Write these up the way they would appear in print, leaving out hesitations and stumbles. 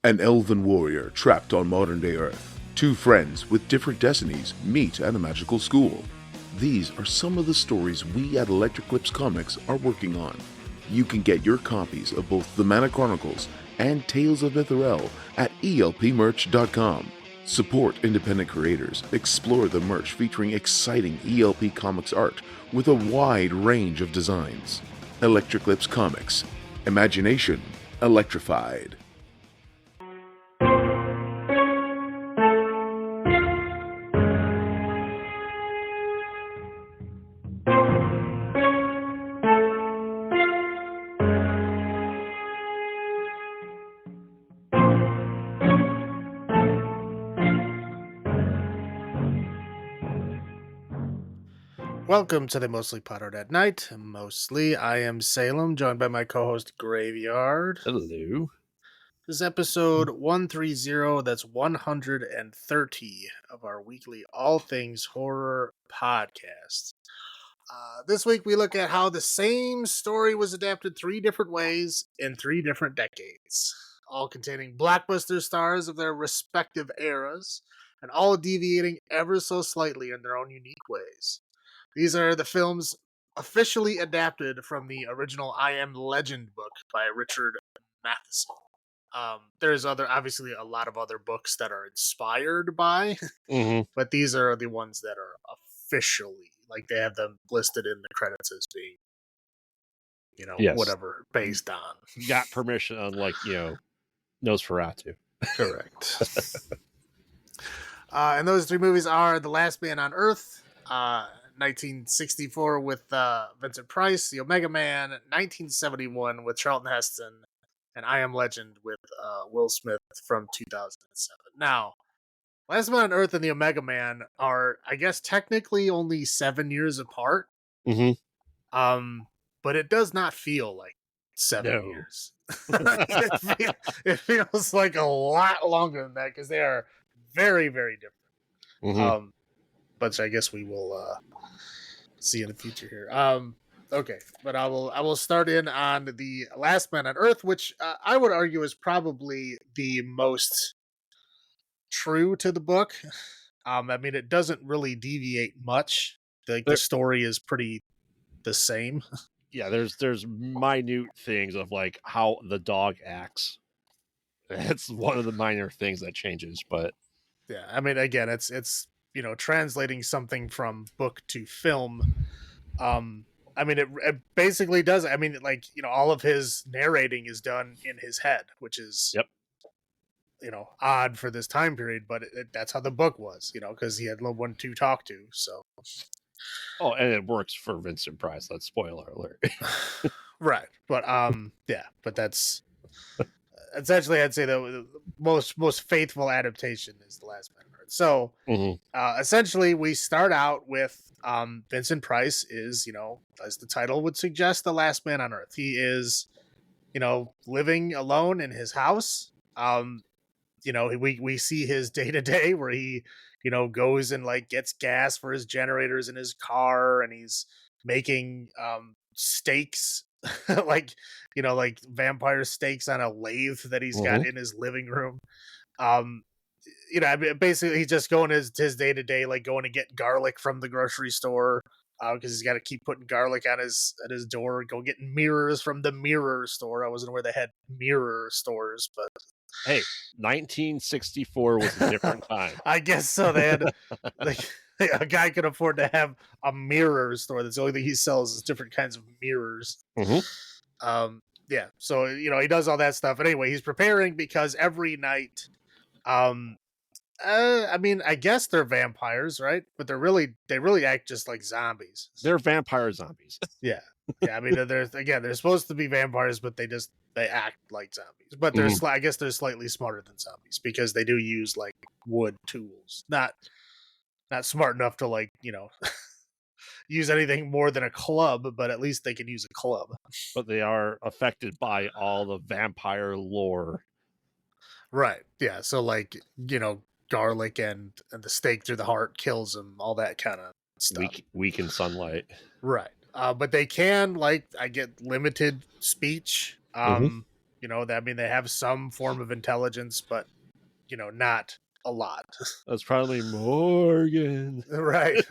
An elven warrior trapped on modern-day Earth. Two friends with different destinies meet at a magical school. These are some of the stories we at Electric Lips Comics are working on. You can get your copies of both The Mana Chronicles and Tales of Mithril at elpmerch.com. Support independent creators, explore the merch featuring exciting ELP Comics art with a wide range of designs. Electric Lips Comics. Imagination electrified. Welcome to the Mostly Pottered at Night. Mostly, I am Salem, joined by my co-host Graveyard. Hello. This is episode 130, that's 130 of our weekly All Things Horror podcast. This week we look at how the same story was adapted three different ways in three different decades, all containing blockbuster stars of their respective eras, and all deviating ever so slightly in their own unique ways. These are the films officially adapted from the original I Am Legend book by Richard Matheson. There's obviously a lot of other books that are inspired by, but these are the ones that are officially, like they have them listed in the credits as being, whatever, based on. Got permission, unlike, Nosferatu. Correct. And those three movies are The Last Man on Earth, 1964 with Vincent Price, The Omega Man, 1971 with Charlton Heston, and I Am Legend with Will Smith from 2007. Now, Last Man on Earth and The Omega Man are, I guess, technically only 7 years apart. But it does not feel like 7 years. it feels like a lot longer than that because they are very, very different. But I guess we will see in the future here. Okay, but I will start in on The Last Man on Earth, which I would argue is probably the most true to the book. I mean, it doesn't really deviate much. The story is pretty the same. Yeah, there's minute things of like how the dog acts. It's one of the minor things that changes, but yeah, I mean, again, it's translating something from book to film. I mean, it basically does. I mean, like, all of his narrating is done in his head, which is, odd for this time period, but that's how the book was, because he had no one to talk to. So, oh, and it works for Vincent Price. That's spoiler alert. Right, but yeah, but that's essentially, I'd say the most faithful adaptation is The Last Man on Earth. So, essentially, we start out with Vincent Price is, as the title would suggest, the last man on Earth. He is, living alone in his house. We see his day to day where he, goes and like gets gas for his generators in his car, and he's making steaks, like vampire steaks on a lathe that he's got in his living room. Basically he's just going his day to day, like going to get garlic from the grocery store, because he's got to keep putting garlic on at his door. Go get mirrors from the mirror store. I wasn't aware they had mirror stores, but hey, 1964 was a different time. I guess so. They had a guy could afford to have a mirror store. That's the only thing he sells is different kinds of mirrors. Yeah. So he does all that stuff. But anyway, he's preparing because every night, I mean, I guess they're vampires, right? But they really act just like zombies. They're vampire zombies. Yeah. I mean, they're supposed to be vampires, but they act like zombies. But I guess they're slightly smarter than zombies because they do use like wood tools. Not smart enough to like, use anything more than a club, but at least they can use a club. But they are affected by all the vampire lore. Right. Yeah. So like, garlic and the stake through the heart kills them, all that kind of stuff. Weak in sunlight. Right. But they can, like, I get limited speech. I mean, they have some form of intelligence, but not a lot. That's probably Morgan. Right.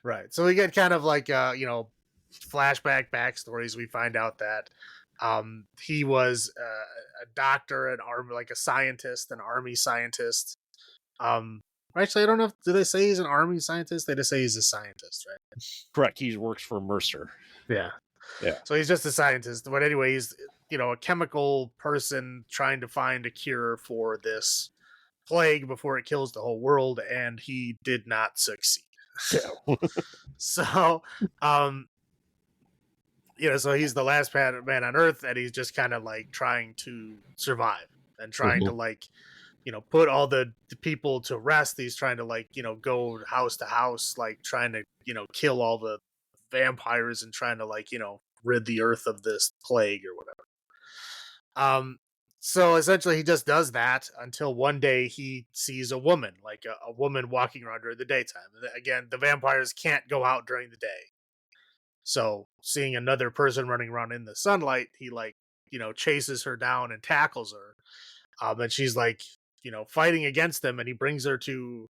Right. So we get kind of like flashback backstories. We find out that he was a doctor, an army, like a scientist, an army scientist. Actually, I don't know do they say he's an army scientist? They just say he's a scientist, right? Correct. He works for Mercer. Yeah. Yeah. So he's just a scientist. But anyway, he's a chemical person trying to find a cure for this plague before it kills the whole world, and he did not succeed. Yeah. So, so he's the last man on Earth, and he's just kind of like trying to survive and trying to like, put all the people to rest. He's trying to like, go house to house, like trying to, kill all the vampires and trying to like, rid the Earth of this plague or whatever. So essentially he just does that until one day he sees a woman, like a woman walking around during the daytime. And again, the vampires can't go out during the day. So seeing another person running around in the sunlight, he like, chases her down and tackles her. And she's like, fighting against him, and he brings her to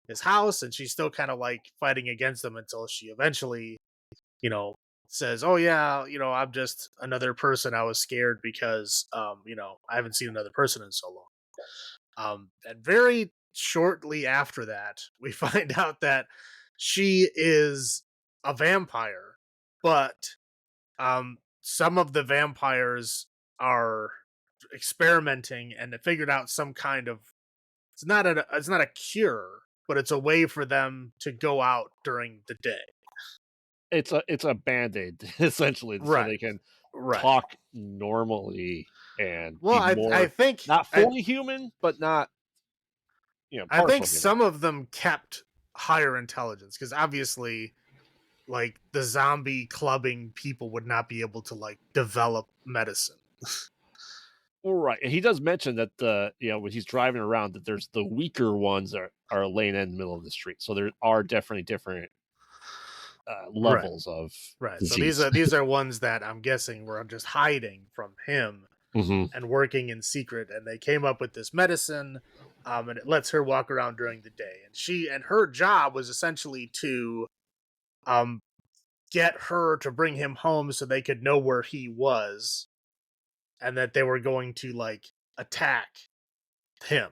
his house, and she's still kind of like fighting against him until she eventually, says, "Oh yeah, I'm just another person. I was scared because, I haven't seen another person in so long." And very shortly after that, we find out that she is a vampire, but some of the vampires are experimenting and they figured out some kind of it's not a cure, but it's a way for them to go out during the day. It's a Band-Aid essentially, so they can talk normally and well, be more I think not fully human, but not I think human. some of them kept higher intelligence because obviously, like the zombie clubbing people would not be able to like develop medicine. Right, and he does mention that when he's driving around that there's the weaker ones are laying in the middle of the street, so there are definitely different levels of disease. So these are ones that I'm guessing were just hiding from him and working in secret, and they came up with this medicine, and it lets her walk around during the day, and her job was essentially to get her to bring him home so they could know where he was and that they were going to like attack him.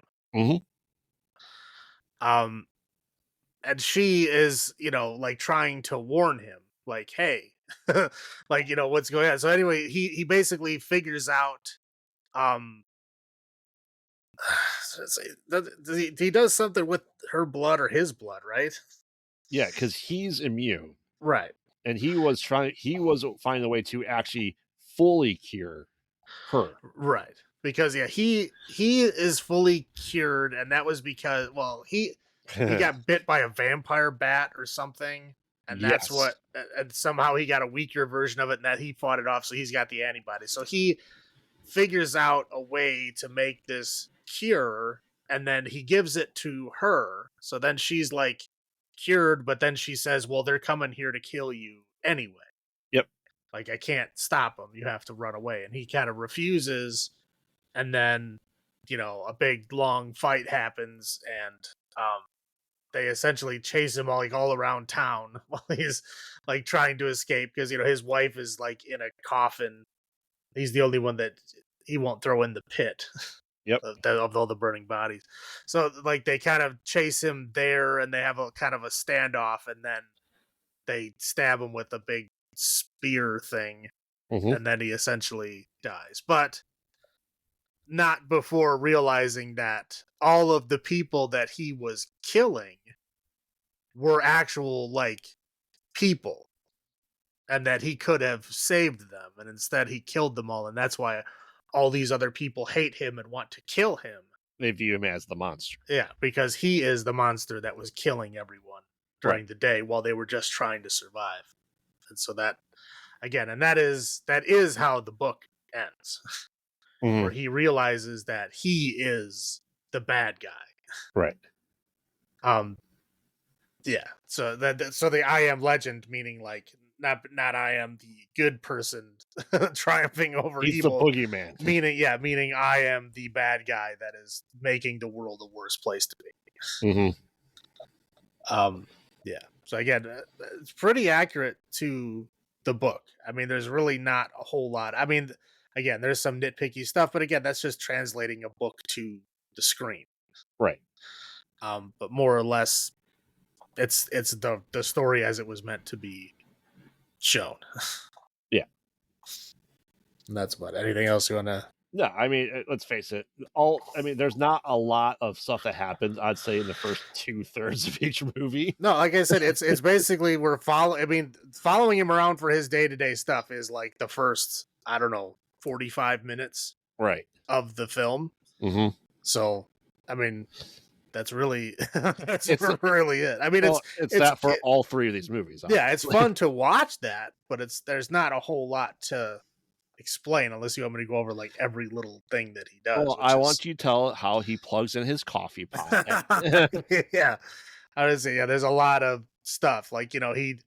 And she is, like trying to warn him, like, hey, like, what's going on. So anyway, he basically figures out, he does something with her blood or his blood, right? Yeah, because he's immune. Right. And he was finding a way to actually fully cure her. Right. Because he is fully cured, and that was because, well, he got bit by a vampire bat or something, and that's what, and somehow he got a weaker version of it, and that he fought it off, so he's got the antibody. So he figures out a way to make this cure, and then he gives it to her. So then she's like cured, but then she says, well, they're coming here to kill you anyway. Yep. Like, I can't stop them. You have to run away. And he kind of refuses. And then, a big long fight happens, and they essentially chase him all around town while he's like trying to escape because, his wife is like in a coffin. He's the only one that he won't throw in the pit. Yep. Of all the burning bodies. So like they kind of chase him there, and they have a kind of a standoff, and then they stab him with a big spear thing, and then he essentially dies. But not before realizing that all of the people that he was killing were actual like people, and that he could have saved them, and instead he killed them all, and that's why all these other people hate him and want to kill him. They view him as the monster. Yeah, because he is the monster that was killing everyone during the day while they were just trying to survive. And so that, again, and that is how the book ends. Where he realizes that he is the bad guy. Right. Yeah. So so the I am legend, meaning like not I am the good person triumphing over He's the evil. boogeyman. Meaning I am the bad guy that is making the world a worse place to be. Mm-hmm. Yeah. So again, it's pretty accurate to the book. I mean, there's really not a whole lot. I mean, again, there's some nitpicky stuff, but again, that's just translating a book to the screen. Right. But more or less, it's the story as it was meant to be shown. Yeah. And that's about it. Anything else you want to? No, I mean, let's face it. There's not a lot of stuff that happens, I'd say, in the first 2/3 of each movie. No, like I said, it's basically following him around for his day-to-day stuff is like the first, I don't know, 45 minutes Right. of the film. Mm-hmm. So, I mean, that's really really it. I mean, it's that for all three of these movies. Honestly. Yeah, it's fun to watch that, but there's not a whole lot to explain unless you want me to go over like every little thing that he does. Well, I want you to tell how he plugs in his coffee pot. Yeah, I would say there's a lot of stuff like he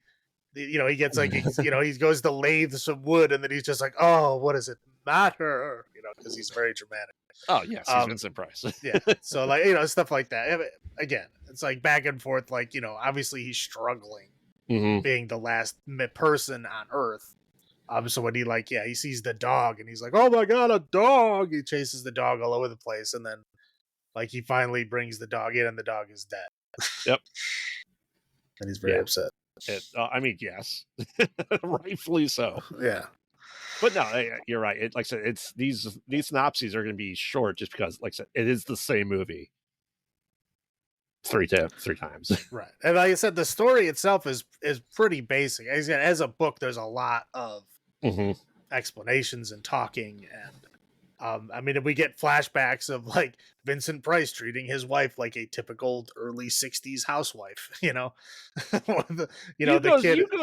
gets like he goes to lathe some wood and then he's just like, oh, what does it matter? Because he's very dramatic. Oh yes, he's Vincent Price. Yeah, so like stuff like that. Again, it's like back and forth. Like obviously he's struggling being the last person on Earth. So when he sees the dog and he's like, oh my god, a dog! He chases the dog all over the place, and then like he finally brings the dog in, and the dog is dead. Yep, and he's very upset. Yes, rightfully so. Yeah. But no, you're right. Like I said, it's these synopses are going to be short just because, like I said, it is the same movie three times. Right, and like I said, the story itself is pretty basic. As a book, there's a lot of explanations and talking, and we get flashbacks of like Vincent Price treating his wife like a typical early '60s housewife. You go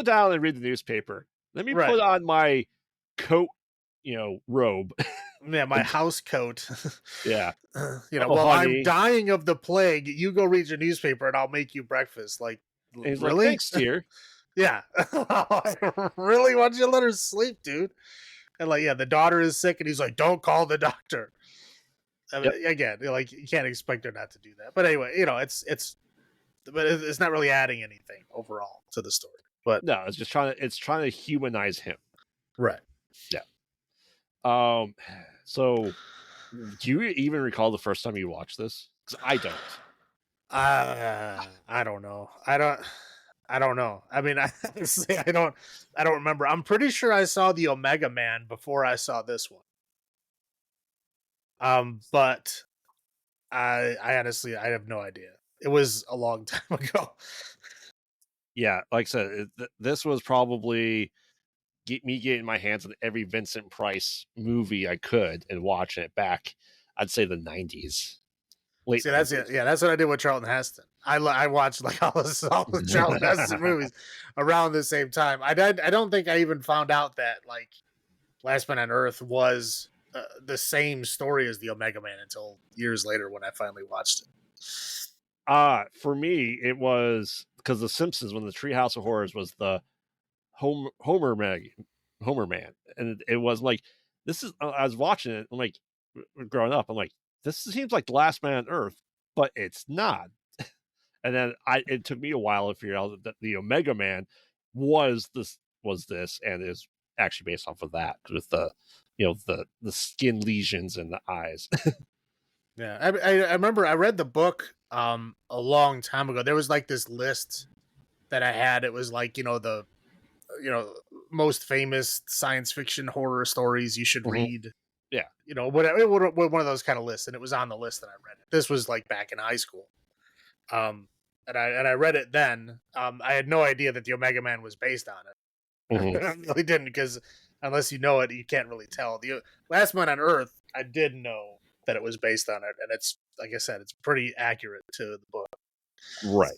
down and read the newspaper. Let me put on my coat, robe. Yeah, my house coat. Yeah. I'm dying of the plague. You go read your newspaper and I'll make you breakfast. Like, really? Like, thanks, dear. Yeah. I really want you to let her sleep, dude. And the daughter is sick and he's like, don't call the doctor. Again, you can't expect her not to do that. But anyway, it's not really adding anything overall to the story. But no, it's just trying to humanize him. Right. Yeah. So do you even recall the first time you watched this? Because I don't. I don't know. I don't know. I mean, honestly, I don't remember. I'm pretty sure I saw the Omega Man before I saw this one. But I honestly, I have no idea. It was a long time ago. Yeah, like I said, this was probably me getting my hands on every Vincent Price movie I could and watching it back. I'd say the 90s. See, that's it. Yeah, that's what I did with Charlton Heston. I watched like all the Charlton Heston movies around the same time. I don't think I even found out that like Last Man on Earth was the same story as the Omega Man until years later when I finally watched it. For me, it was because The Simpsons, when the Treehouse of Horrors was the Homer Man, and it was like this is. I was watching it. I'm like, growing up, I'm like, this seems like The Last Man on Earth, but it's not. And then it took me a while to figure out that the Omega Man was this, and is actually based off of that with the the skin lesions in the eyes. Yeah, I remember I read the book a long time ago. There was like this list that I had. It was like the most famous science fiction horror stories you should read. Yeah, whatever, one of those kind of lists, and it was on the list that I read it. This was like back in high school, and I read it then. I had no idea that the Omega Man was based on it. I really didn't, because unless you know it, you can't really tell. The Last Man on Earth, I did know that it was based on it, and it's like I said, it's pretty accurate to the book. Right.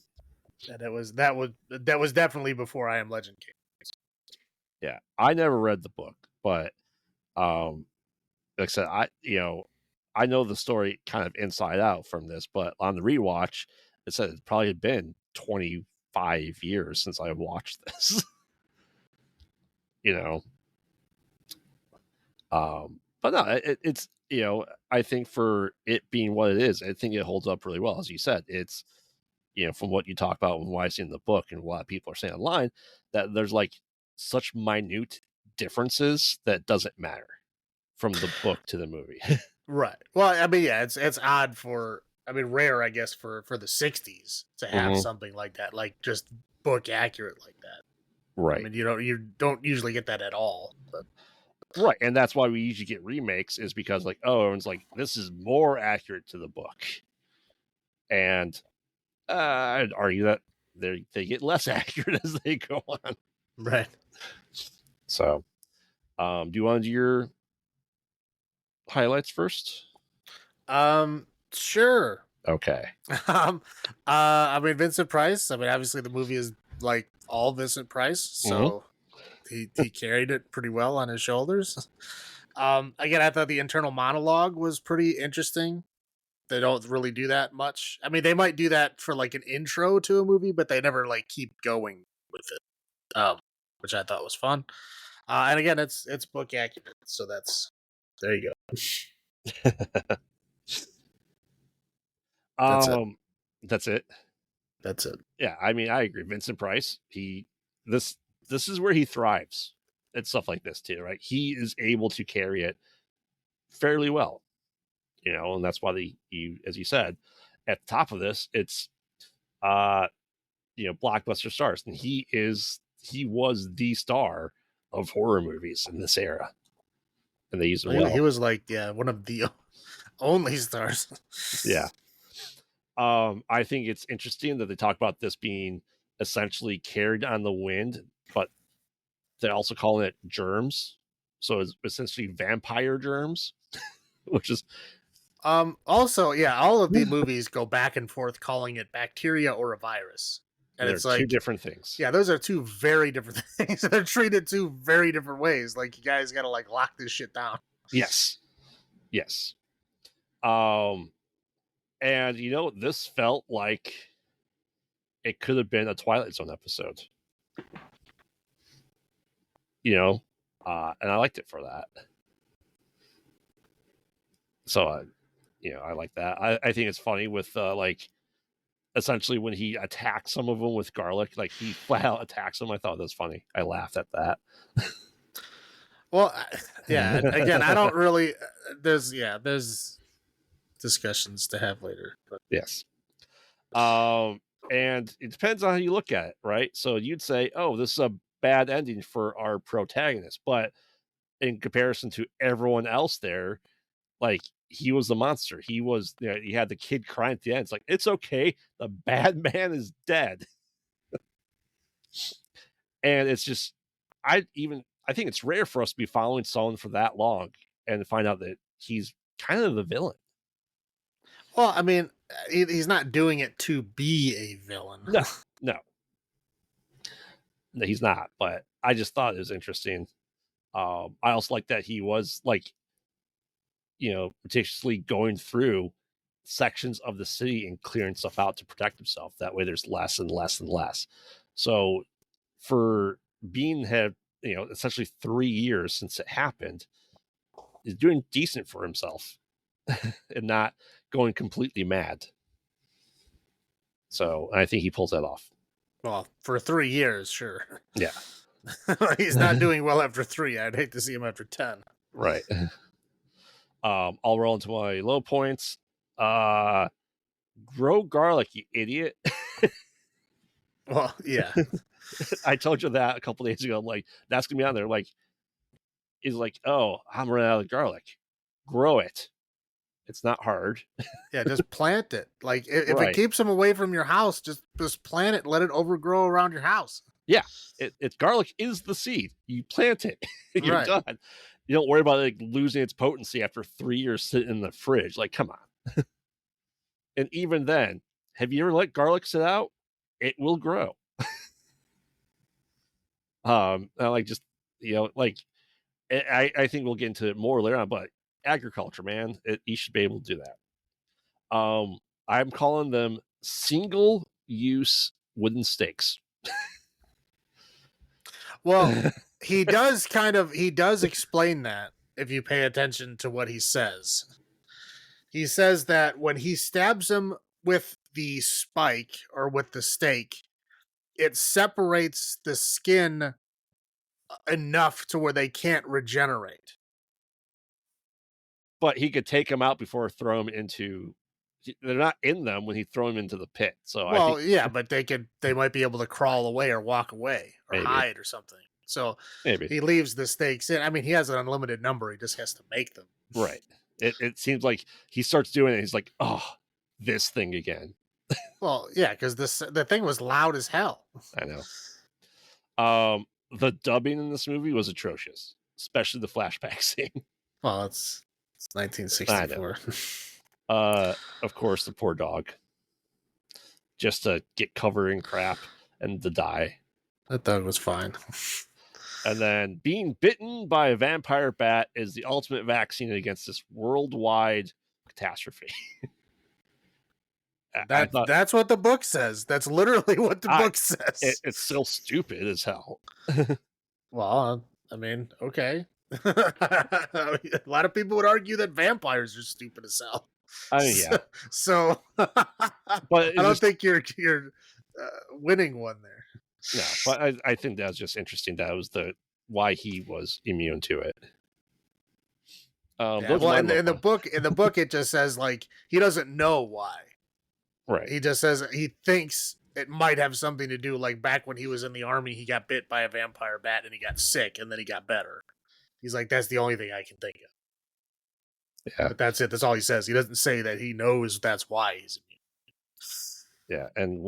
And that was definitely before I Am Legend came. Yeah, I never read the book, but like I said, I know the story kind of inside out from this, but on the rewatch, it said it probably had been 25 years since I watched this. you know. But no, it's I think for it being what it is, I think it holds up really well. As you said, it's from what you talk about and what I see in the book and what people are saying online, that there's like such minute differences that doesn't matter from the book to the movie. Right. Well, I mean, yeah, it's odd for, I mean, rare, I guess, for the '60s to have something like that, like just book accurate like that. Right. I mean, you don't usually get that at all. But right, and that's why we usually get remakes, is because like, oh, everyone's like, this is more accurate to the book, and I'd argue that they get less accurate as they go on. right. So, do you want to do your highlights first? Sure. Okay. I mean, Vincent Price. I mean, obviously the movie is like all Vincent Price, so he carried it pretty well on his shoulders. Again, I thought the internal monologue was pretty interesting. They don't really do that much. I mean, they might do that for like an intro to a movie, but they never like keep going with it. Which I thought was fun. And again, it's book accurate, so there you go. That's it. That's it. That's it. Yeah, I mean, I agree. Vincent Price, this is where he thrives at stuff like this too, right? He is able to carry it fairly well, and that's why as you said, at the top of this, it's blockbuster stars, and he was the star of horror movies in this era, and they used him well. He was like, one of the only stars. Yeah. I think it's interesting that they talk about this being essentially carried on the wind, but they're also calling it germs. So it's essentially vampire germs, which is also, yeah, all of the movies go back and forth calling it bacteria or a virus. And it's like two different things. Yeah, those are two very different things. They're treated two very different ways. Like, you guys gotta like lock this shit down. Yes. And this felt like it could have been a Twilight Zone episode. And I liked it for that. So, I like that. I think it's funny with like, essentially when he attacks some of them with garlic, like he flat out attacks them. I thought that was funny. I laughed at that. Well, yeah. Again, I don't really. There's discussions to have later. But. Yes. And it depends on how you look at it, right? So you'd say, "Oh, this is a bad ending for our protagonist," but in comparison to everyone else there, like, he was the monster. He was, he had the kid crying at the end. It's like, it's okay. The bad man is dead. And it's just, I think it's rare for us to be following someone for that long and find out that he's kind of the villain. Well, I mean, he's not doing it to be a villain. No, he's not. But I just thought it was interesting. I also like that he was like, meticulously going through sections of the city and clearing stuff out to protect himself. That way there's less and less and less. So for being essentially 3 years since it happened, is doing decent for himself and not going completely mad. So I think he pulls that off. Well, for 3 years, sure. Yeah. He's not doing well after 3. I'd hate to see him after 10. Right. I'll roll into my low points. Grow garlic, you idiot. Well, yeah. I told you that a couple days ago. I'm like, that's gonna be on there. Like, he's like, oh, I'm running out of garlic. Grow it. It's not hard. Yeah, just plant it. Like, if it keeps them away from your house, just plant it. Let it overgrow around your house. Yeah, it's garlic is the seed. You plant it. You're done. You don't worry about it, like, losing its potency after 3 years sitting in the fridge. Like, come on. And even then, have you ever let garlic sit out? It will grow. Like, just, like, I think we'll get into it more later on, but agriculture, man, you should be able to do that. I'm calling them single-use wooden stakes. Well, he does explain that if you pay attention to what he says. He says that when he stabs him with the spike or with the stake, it separates the skin enough to where they can't regenerate. But he could take them out before throw them into. They're not in them when he throw them into the pit. So Well, I think yeah, but they might be able to crawl away or walk away or Maybe. hide or something. So maybe he leaves the stakes in. I mean, he has an unlimited number. He just has to make them. right. It seems like he starts doing it. He's like, oh, this thing again. Well, yeah, because the thing was loud as hell. I know. The dubbing in this movie was atrocious, especially the flashback scene. Well, it's 1964. Of course, the poor dog, just to get covered in crap and to die. That dog was fine. And then being bitten by a vampire bat is the ultimate vaccine against this worldwide catastrophe. That's what the book says. That's literally what the book says. It's still stupid as hell. Well, I mean, okay. A lot of people would argue that vampires are stupid as hell. I mean, yeah. So, But I don't think you're winning one there. No, but I think that's just interesting. That was why he was immune to it. Well, in the book, it just says like he doesn't know why. Right. He just says he thinks it might have something to do. Like back when he was in the army, he got bit by a vampire bat and he got sick, and then he got better. He's like, that's the only thing I can think of. Yeah, but that's it. That's all he says. He doesn't say that he knows that's why he's immune. Yeah, and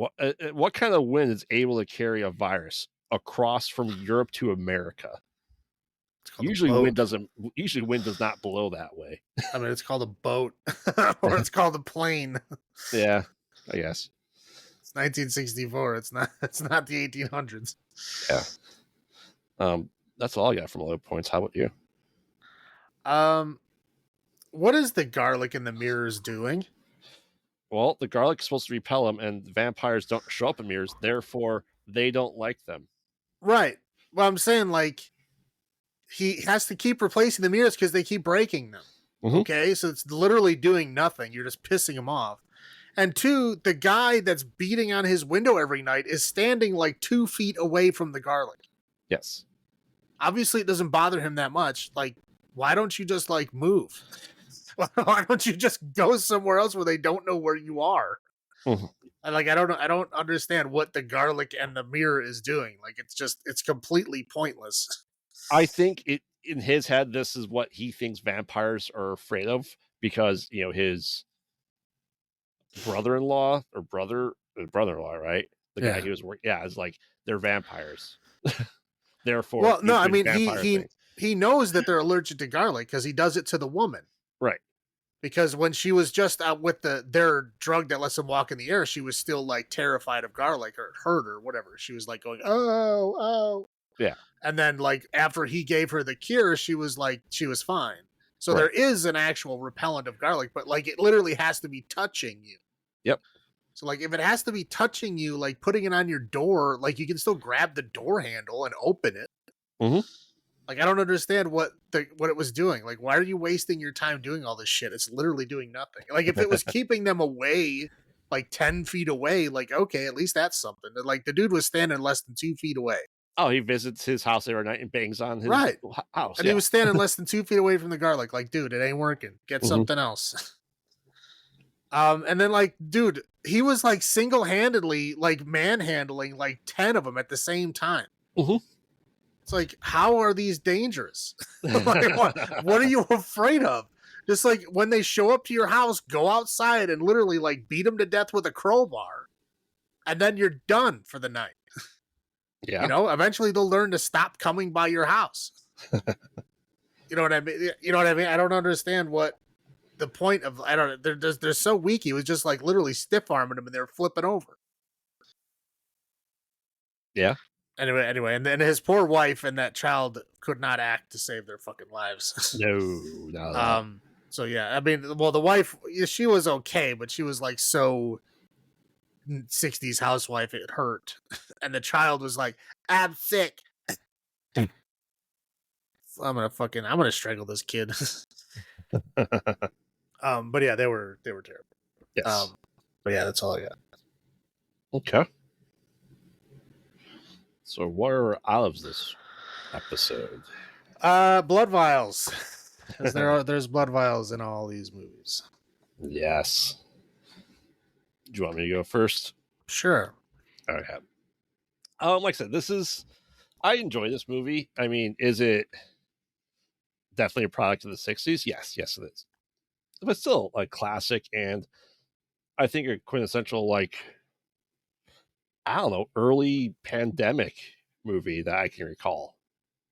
what kind of wind is able to carry a virus across from Europe to America? Usually wind does not blow that way. I mean, it's called a boat or it's called a plane. Yeah, I guess. It's 1964. It's not the 1800s. Yeah. That's all I got from low points. How about you? What is the garlic in the mirrors doing? Well, the garlic is supposed to repel them, and the vampires don't show up in mirrors, therefore they don't like them. Right. Well, I'm saying like he has to keep replacing the mirrors because they keep breaking them. Mm-hmm. Okay, so it's literally doing nothing. You're just pissing him off. And two, the guy that's beating on his window every night is standing like 2 feet away from the garlic. Yes. Obviously, it doesn't bother him that much. Like, why don't you just like move? Why don't you just go somewhere else where they don't know where you are? Mm-hmm. And like, I don't understand what the garlic and the mirror is doing. Like, it's completely pointless. I think in his head, this is what he thinks vampires are afraid of because, his brother-in-law or brother-in-law, right? The guy he was working, is like, they're vampires. Therefore, well, no, I mean, he knows that they're allergic to garlic because he does it to the woman. Right. Because when she was just out with their drug that lets them walk in the air, she was still like terrified of garlic or it hurt or whatever. She was like going, oh. Yeah. And then like after he gave her the cure, she was fine. So there is an actual repellent of garlic, but like it literally has to be touching you. Yep. So like if it has to be touching you, like putting it on your door, like you can still grab the door handle and open it. Mm-hmm. Like I don't understand what it was doing. Like why are you wasting your time doing all this shit? It's literally doing nothing. Like if it was keeping them away, like 10 feet away, like okay, at least that's something. Like the dude was standing less than 2 feet away. Oh, he visits his house every night and bangs on his house. And he was standing less than 2 feet away from the garlic. Like, dude, it ain't working. Get something else. And then like, dude, he was like single-handedly like manhandling like 10 of them at the same time. Mm-hmm. It's like, how are these dangerous? Like, what are you afraid of? Just like when they show up to your house, go outside and literally like beat them to death with a crowbar. And then you're done for the night. Yeah. Eventually they'll learn to stop coming by your house. You know what I mean? I don't understand what the point of, they're so weak. He was just like literally stiff arming them and they were flipping over. Yeah. Anyway, and then his poor wife and that child could not act to save their fucking lives. No. So yeah, I mean, well, the wife, she was okay, but she was like so 60s housewife, it hurt. And the child was like, I'm sick. I'm gonna strangle this kid. But yeah, they were terrible. Yes. But yeah, that's all I got. Okay. So what are Olives this episode? Blood vials. Because there's blood vials in all these movies. Yes. Do you want me to go first? Sure. Okay. Like I said, I enjoy this movie. I mean, is it definitely a product of the 60s? Yes, it is. But still a classic, and I think a quintessential, like, I don't know, early pandemic movie that I can recall.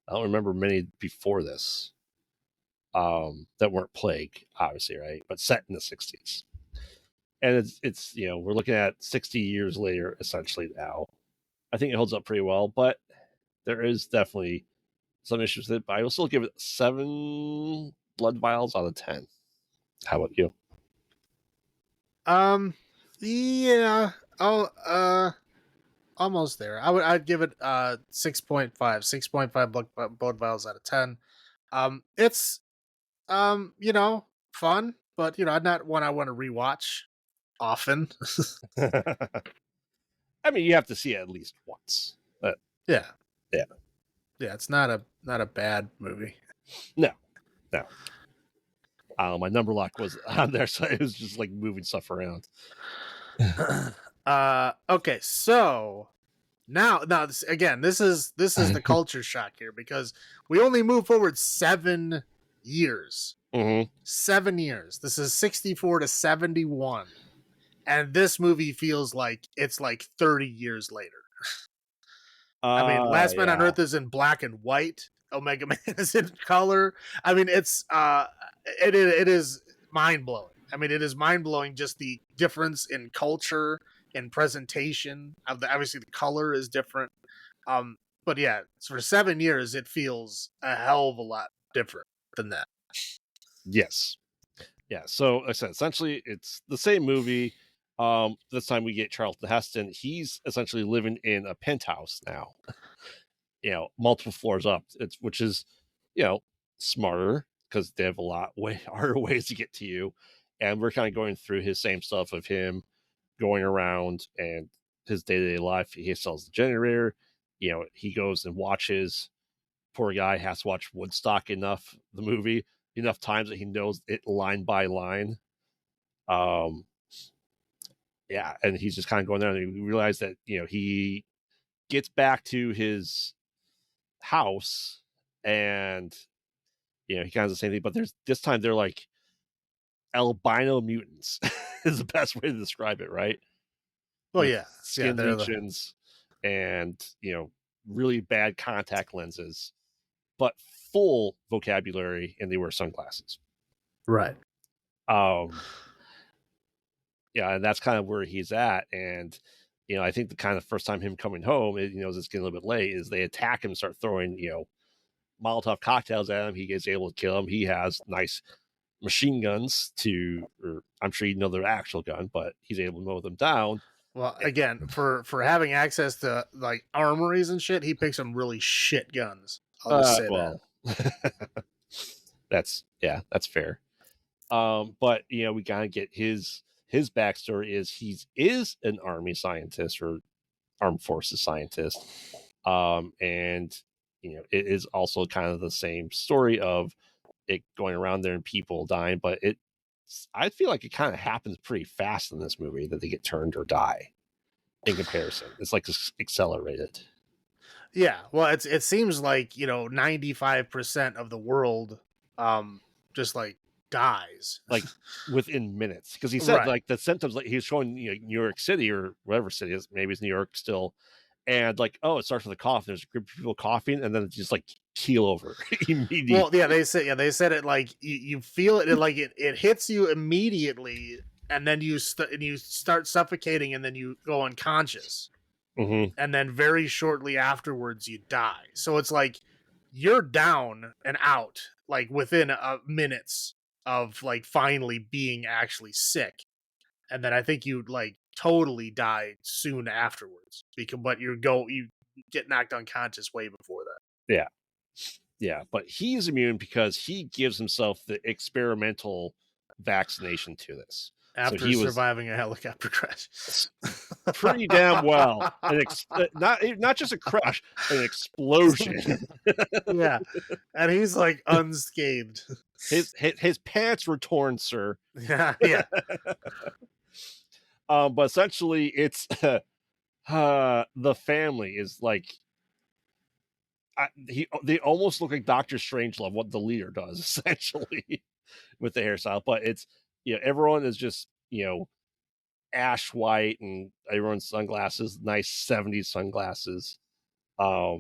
I don't remember many before this. That weren't plague, obviously, right? But set in the 60s. And it's we're looking at 60 years later, essentially now. I think it holds up pretty well, but there is definitely some issues with it. But I will still give it 7 blood vials out of 10. How about you? Yeah. Oh, almost there. I'd give it 6.5. 6.5 blood vials out of 10. It's fun, but not one I want to rewatch often. I mean, you have to see it at least once. But Yeah. Yeah. Yeah, it's not a bad movie. No. My number lock was on there, so it was just like moving stuff around. Okay, so now this is the culture shock here, because we only move forward 7 years. Mm-hmm. 7 years. This is 64 to 71. And this movie feels like it's like 30 years later. I mean, Last Man on Earth is in black and white. Omega Man is in color. I mean, it is mind blowing. I mean, it is mind blowing, just the difference in culture and presentation. Obviously, the color is different. But yeah, for 7 years, it feels a hell of a lot different than that. Yes. Yeah. So like I said, essentially it's the same movie. This time we get Charlton Heston. He's essentially living in a penthouse now. Multiple floors up. Which is, smarter, because they have a lot way harder ways to get to you. And we're kind of going through his same stuff of him going around and his day-to-day life. He sells the generator. He goes and watches. Poor guy has to watch Woodstock the movie, enough times that he knows it line by line. Yeah, and he's just kind of going there, and we realize that he gets back to his house, and he kind of does the same thing, but this time they're like albino mutants is the best way to describe it, right? Well, With yeah, skin lesions and really bad contact lenses, but full vocabulary, and they wear sunglasses. right. Yeah, and that's kind of where he's at. And I think the kind of first time him coming home, as it's getting a little bit late, is they attack him, start throwing Molotov cocktails at him. He gets able to kill him. He has nice machine guns or I'm sure their actual gun, but he's able to mow them down. Well, again, for having access to like armories and shit, he picks some really shit guns. I'll just say that. That's fair. But we kind of get his backstory is he is an army scientist or armed forces scientist. And it is also kind of the same story of it going around there and people dying, but I feel like it kind of happens pretty fast in this movie that they get turned or die in comparison. It's like accelerated. Yeah, well, it seems like 95% of the world just like dies like within minutes, because he said Right. like the symptoms, like he was showing New York City or whatever city it is, maybe it's New York still, and like, oh, it starts with a cough, there's a group of people coughing, and then it's just like keel over immediately. Well, yeah, they said it like you feel it, like it hits you immediately, and then you start suffocating, and then you go unconscious. Mm-hmm. And then very shortly afterwards you die. So it's like you're down and out like within minutes of like finally being actually sick. And then I think you like totally die soon afterwards, but you get knocked unconscious way before that. Yeah. Yeah, but he's immune because he gives himself the experimental vaccination to this. So After he was surviving a helicopter crash. pretty damn well. Not just a crash, an explosion. Yeah. And he's like unscathed. His pants were torn, sir. Yeah, yeah. But essentially, it's the family is like they almost look like Doctor Strangelove, what the leader does essentially with the hairstyle. But it's everyone is just ash white and everyone's sunglasses, nice 70s sunglasses. But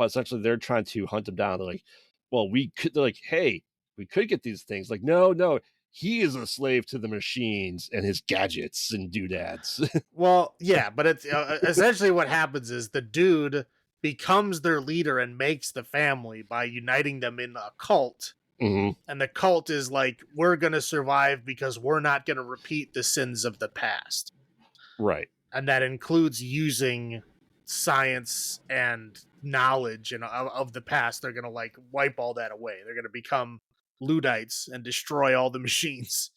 essentially they're trying to hunt him down. They're like, well, they're like, hey, we could get these things. Like, no, he is a slave to the machines and his gadgets and doodads. Well, yeah, but it's essentially what happens is the dude becomes their leader and makes the family by uniting them in a cult. Mm-hmm. And the cult is like, we're going to survive because we're not going to repeat the sins of the past. Right. And that includes using science and knowledge of the past. They're going to like wipe all that away. They're going to become Luddites and destroy all the machines.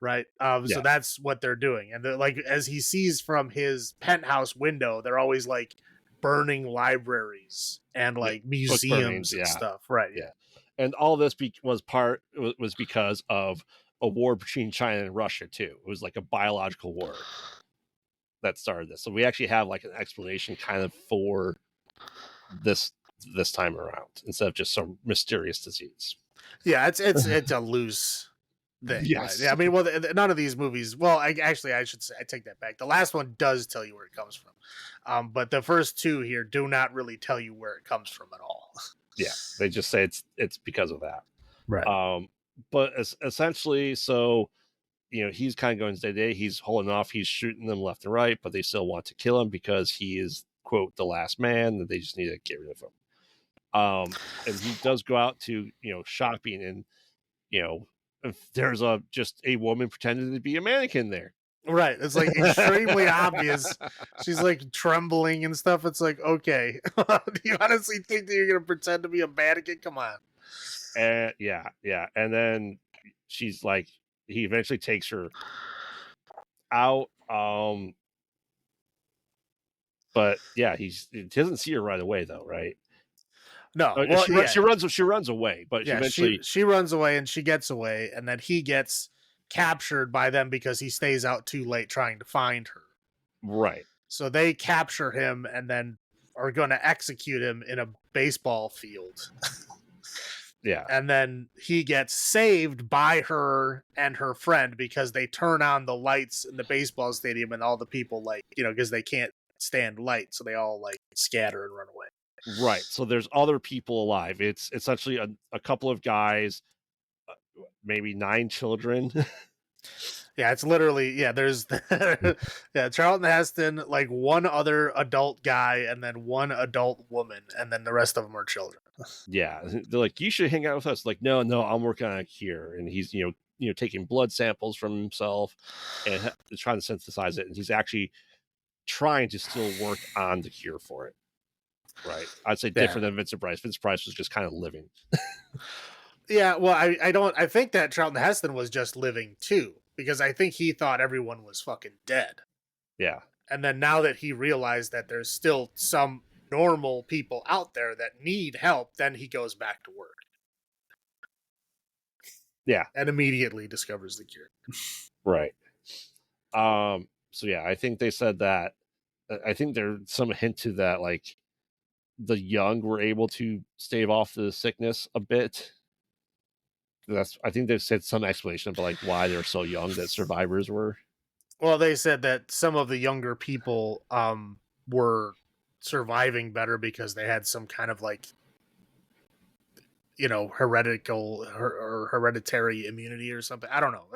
Right. So that's what they're doing. And like, as he sees from his penthouse window, they're always like burning libraries and like museums and stuff. Right. Yeah. And all this was because of a war between China and Russia too. It was like a biological war that started this. So we actually have like an explanation kind of for this time around instead of just some mysterious disease. Yeah, it's a loose thing. Yes. Right? Yeah, I mean, well, none of these movies. Well, I should say I take that back. The last one does tell you where it comes from, but the first two here do not really tell you where it comes from at all. Yeah, they just say it's because of that. Right. But essentially, so he's kind of going day to day. He's holding off. He's shooting them left and right, but they still want to kill him because he is, quote, the last man. That they just need to get rid of him. And he does go out to shopping, and if there's just a woman pretending to be a mannequin there. Right. It's like extremely obvious. She's like trembling and stuff. It's like, okay. Do you honestly think that you're going to pretend to be a mannequin? Come on. And yeah. And then she's like, he eventually takes her out. But yeah, he doesn't see her right away though, right? No. Well, she runs away, but eventually she runs away and she gets away, and then he gets captured by them because he stays out too late trying to find her. Right. So they capture him and then are going to execute him in a baseball field. Yeah. And then he gets saved by her and her friend because they turn on the lights in the baseball stadium and all the people because they can't stand light. So they all scatter and run away. Right. So there's other people alive. It's essentially a couple of guys, maybe 9 children. Yeah, it's literally, there's Charlton Heston, one other adult guy and then one adult woman, and then the rest of them are children. Yeah, they're like, you should hang out with us. Like, no, I'm working on it here. And he's taking blood samples from himself and trying to synthesize it, and he's actually trying to still work on the cure for it. Right. I'd say different than Vincent Price. Vincent Price was just kind of living. Yeah, well, I think that Charlton Heston was just living too, because I think he thought everyone was fucking dead. Yeah. And then now that he realized that there's still some normal people out there that need help, then he goes back to work. Yeah. And immediately discovers the cure. Right. So yeah, I think they said that. I think there's some hint to that, like the young were able to stave off the sickness a bit. I think they've said some explanation about why they're so young that survivors were. Well, they said that some of the younger people were surviving better because they had some kind of hereditary immunity or something. I don't know.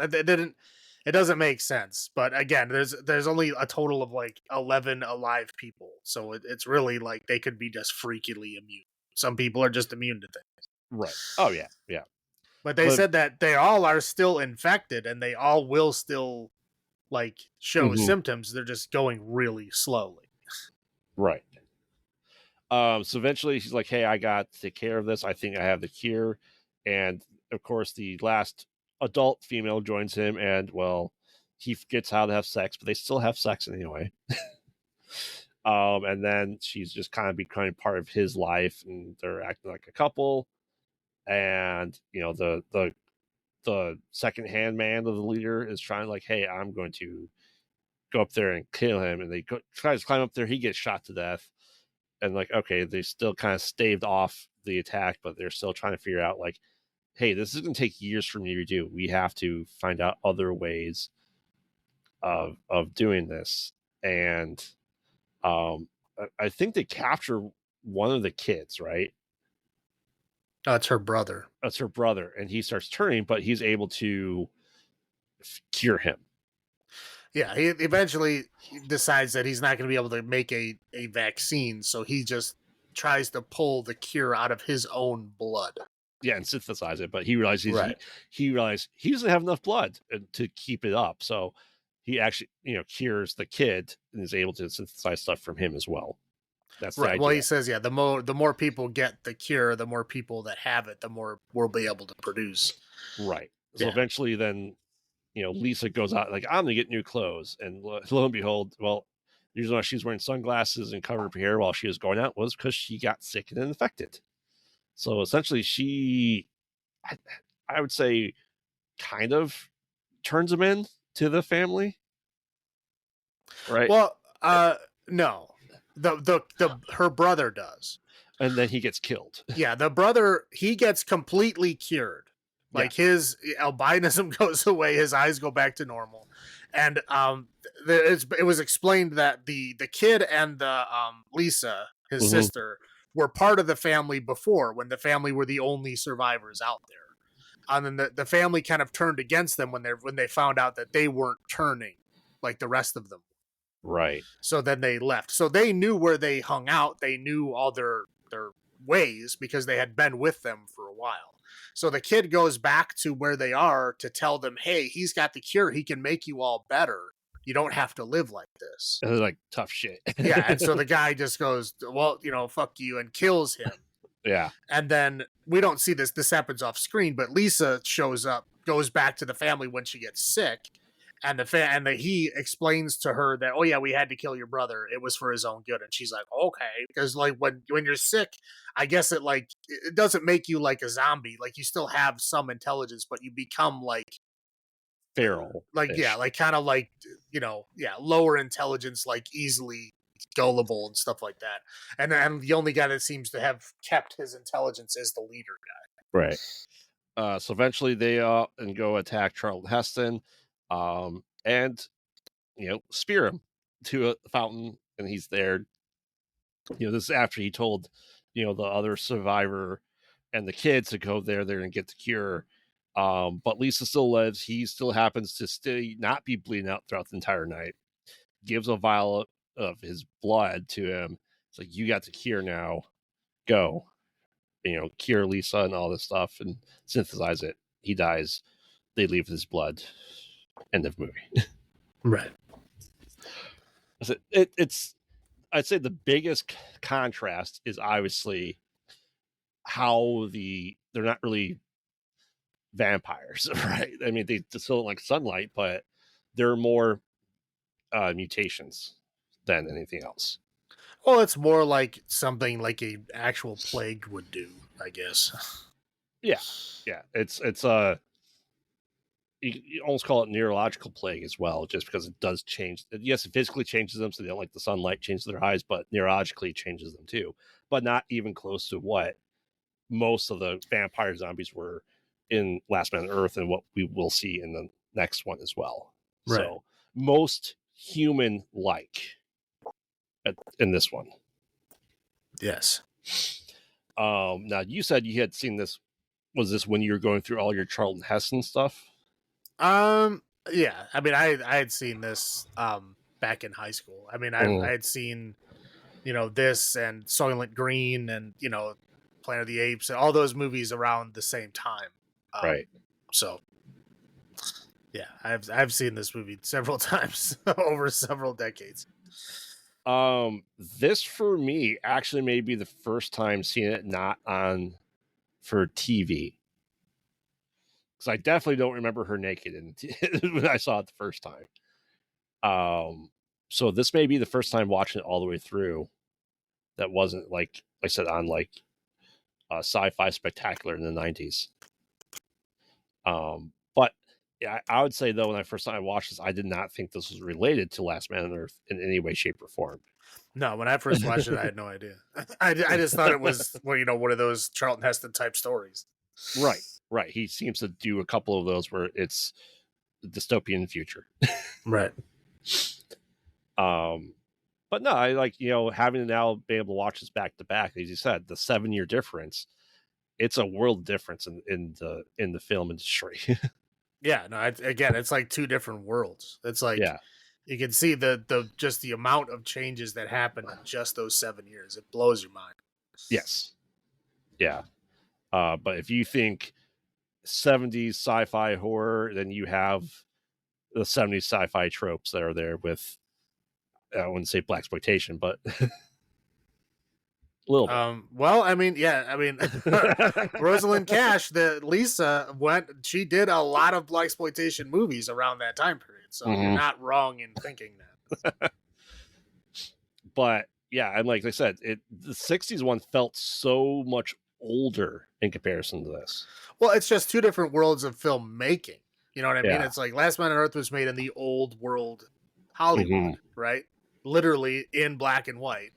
It doesn't make sense. But again, there's only a total of 11 alive people. So it's really they could be just freakily immune. Some people are just immune to things. Right. Oh yeah. Yeah. But they said that they all are still infected and they all will still show symptoms. They're just going really slowly. Right. So eventually she's like, hey, I got to take care of this. I think I have the cure. And of course, the last adult female joins him, and well, he forgets how to have sex, but they still have sex anyway. And then she's just kind of becoming part of his life, and they're acting like a couple. And the second hand man of the leader is trying like, hey, I'm going to go up there and kill him, and they try to climb up there. He gets shot to death, and like, okay, they still kind of staved off the attack, but they're still trying to figure out like, hey, this is going to take years for me to do. We have to find out other ways of doing this. And I think they capture one of the kids, right? It's her brother. That's her brother, and he starts turning, but he's able to cure him. Yeah, he eventually decides that he's not going to be able to make a vaccine, so he just tries to pull the cure out of his own blood. Yeah, and synthesize it, but he realizes Right. he realized he doesn't have enough blood to keep it up, so he actually cures the kid and is able to synthesize stuff from him as well. That's right. the idea. Well, he says, yeah, the more people get the cure, the more people that have it, the more we'll be able to produce. Right. So Yeah. eventually, then Lisa goes out like, I'm gonna get new clothes, and lo and behold, well, the reason why she's wearing sunglasses and covered her hair while she was going out was because she got sick and infected. So essentially, she, I would say, kind of turns him in to the family, right? Well, no, her brother does, and then he gets killed. Yeah, the brother, he gets completely cured. Like his albinism goes away, his eyes go back to normal, and it was explained that the kid and the Lisa, his sister, were part of the family before, when the family were the only survivors out there. And then the family kind of turned against them when they found out that they weren't turning like the rest of them. Right. So then they left. So they knew where they hung out. They knew all their ways because they had been with them for a while. So the kid goes back to where they are to tell them, hey, he's got the cure. He can make you all better. You don't have to live like this. And they're like, tough shit. Yeah. And so the guy just goes, well, fuck you, and kills him. Yeah. And then we don't see this. This happens off screen, but Lisa shows up, goes back to the family when she gets sick. And he explains to her that, oh yeah, we had to kill your brother. It was for his own good. And she's like, okay, because like when you're sick, I guess it doesn't make you like a zombie. Like you still have some intelligence, but you become like feral. Kind of like lower intelligence, like easily gullible and stuff like that. And the only guy that seems to have kept his intelligence is the leader guy. Right. So eventually they and go attack Charlton Heston. And spear him to a fountain, and he's there. This is after he told the other survivor and the kids to go there and get the cure. But Lisa still lives. He still happens to not be bleeding out throughout the entire night. Gives a vial of his blood to him. It's like, you got the cure now. Go. Cure Lisa and all this stuff and synthesize it. He dies. They leave his blood. End of movie. Right. It's I'd say the biggest contrast is obviously how they're not really vampires, right? I mean, they still don't like sunlight, but they're more mutations than anything else. Well, it's more like something like a actual plague would do, I guess. Yeah. It's you almost call it neurological plague as well, just because it does change. Yes, it physically changes them, so they don't like the sunlight, changes their eyes, but neurologically it changes them too. But not even close to what most of the vampire zombies were in Last Man on Earth and what we will see in the next one as well. Right. So most human-like in this one. Yes. Now, you said you had seen this. Was this when you were going through all your Charlton Heston stuff? Yeah. I mean, I had seen this back in high school. I mean, I had seen, this and Soylent Green and, Planet of the Apes and all those movies around the same time. Right. So, yeah, I've seen this movie several times over several decades. This for me actually may be the first time seeing it not on for TV. Because I definitely don't remember her naked when I saw it the first time. So this may be the first time watching it all the way through. That wasn't like I said on like Sci-Fi Spectacular in the 90s. But yeah, I would say though, when I first time I watched this, I did not think this was related to Last Man on Earth in any way, shape, or form. No, when I first watched it, I had no idea. I just thought it was one of those Charlton Heston type stories. Right. He seems to do a couple of those where it's a dystopian future. Right. But no, I like, having to now be able to watch this back to back, as you said, the 7-year difference, it's a world difference in the film industry. Yeah, no, it's like two different worlds. It's like, yeah, you can see the just the amount of changes that happened in just those 7 years. It blows your mind. yes. Yeah. But if you think 70s sci-fi horror, then you have the 70s sci-fi tropes that are there with, I wouldn't say blaxploitation, but a little bit. Well, I mean, Rosalind Cash, Lisa she did a lot of blaxploitation movies around that time period. So you're not wrong in thinking that. But yeah, and like I said, the 60s one felt so much older in comparison to this. Well, it's just two different worlds of filmmaking. You know what I mean? Yeah. It's like Last Man on Earth was made in the old world Hollywood, right? Literally in black and white.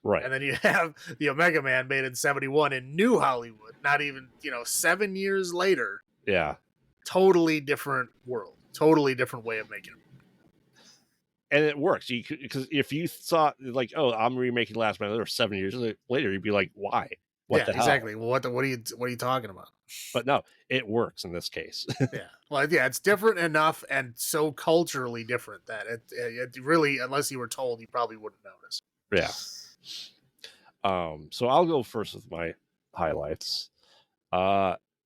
Right. And then you have the Omega Man made in 71 in New Hollywood, not even, 7 years later. Yeah. Totally different world. Totally different way of making it. And it works. Because if you thought like, oh, I'm remaking Last Man on Earth 7 years later, you'd be like, why? What the hell? Exactly. Well, what are you talking about? But no, it works in this case. Yeah. Well, yeah, it's different enough and so culturally different that it really, unless you were told, you probably wouldn't notice. Yeah. So I'll go first with my highlights.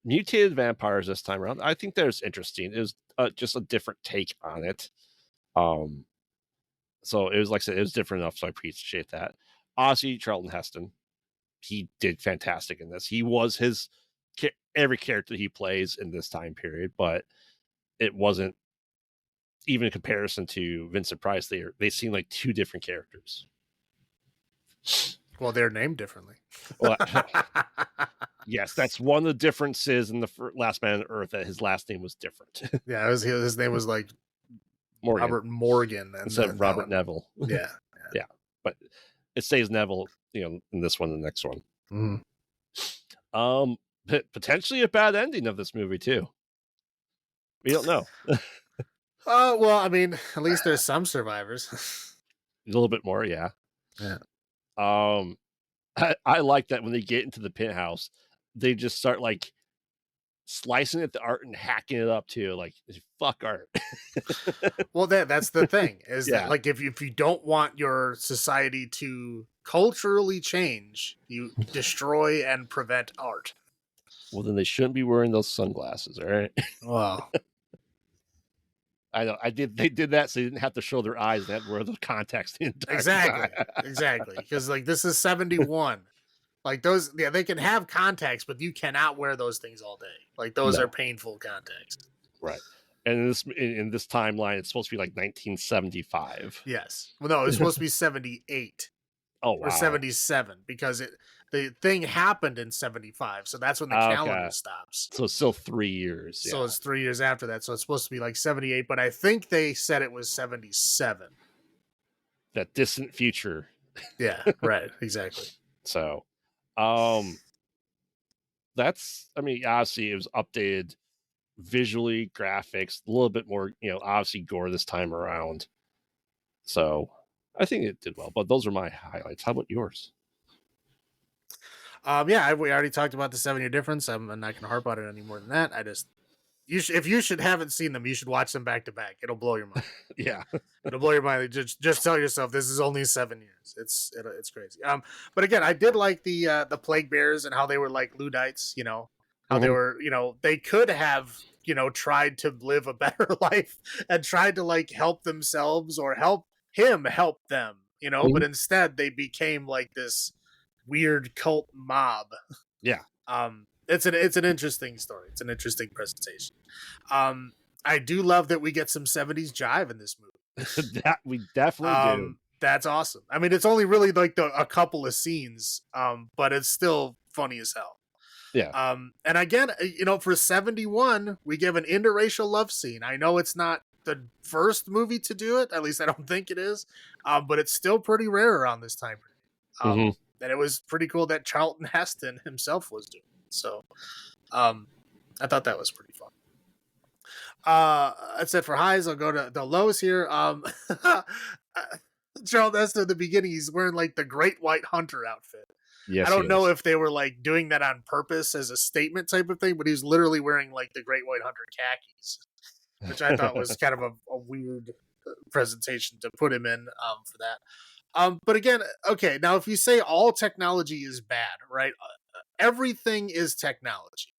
Mutated vampires this time around. I think that's interesting. It was just a different take on it. So it was, like I said, it was different enough, so I appreciate that. Obviously, Charlton Heston, he did fantastic in this. He was every character he plays in this time period, but it wasn't even in comparison to Vincent Price. They seem like two different characters. Well, they're named differently. Well, yes, that's one of the differences in the Last Man on Earth, that his last name was different. Yeah, his name was like Morgan. Robert Morgan instead of Robert Neville. Yeah. But it stays Neville, in this one and the next one. Mm-hmm. Potentially a bad ending of this movie too. We don't know. Well, I mean, at least there's some survivors. A little bit more, yeah. Yeah. I like that when they get into the penthouse, they just start like slicing at the art and hacking it up too. Like, fuck art. Well, that's the thing is that, like, if you don't want your society to culturally change, you destroy and prevent art. Well, then they shouldn't be wearing those sunglasses, all right? Wow. I know. They did that so they didn't have to show their eyes and have to wear those contacts the entire Exactly. time. Exactly. Because like this is 71. Like those, yeah, they can have contacts, but you cannot wear those things all day. Like those are painful contacts. Right. And in this timeline, it's supposed to be like 1975. Yes. Well, no, it's supposed to be 78. Oh, wow. Or 77 because the thing happened in 75. So that's when the calendar stops. So it's still 3 years. So it's 3 years after that. So it's supposed to be like 78, but I think they said it was 77. That distant future. Yeah, right. Exactly. So, that's, I mean, obviously it was updated visually, graphics, a little bit more, obviously gore this time around. So I think it did well, but those are my highlights. How about yours? Yeah, we already talked about the 7-year difference. I'm not going to harp on it any more than that. If you haven't seen them, you should watch them back to back. It'll blow your mind. Yeah, it'll blow your mind. Just tell yourself this is only 7 years. It's crazy. But again, I did like the plague bears and how they were like Luddites. How they were. They could have tried to live a better life and tried to like help themselves or help him help them. you know, but instead they became like this weird cult mob. Yeah. It's an interesting story. It's an interesting presentation. I do love that we get some 70s jive in this movie. That we definitely do. That's awesome. I mean, it's only really like a couple of scenes, but it's still funny as hell. Yeah. And again, you know, for 71, we give an interracial love scene. I know it's not the first movie to do it. At least I don't think it is. But it's still pretty rare around this time period. And it was pretty cool that Charlton Heston himself was doing it. So I thought that was pretty fun. That's it for highs. I'll go to the lows here. Charlton Heston at the beginning, he's wearing like the Great White Hunter outfit. Yes, I don't know if they were like doing that on purpose as a statement type of thing, but he's literally wearing like the Great White Hunter khakis, which I thought was kind of a weird presentation to put him in for that. But again, okay, now if you say all technology is bad, right? Everything is technology.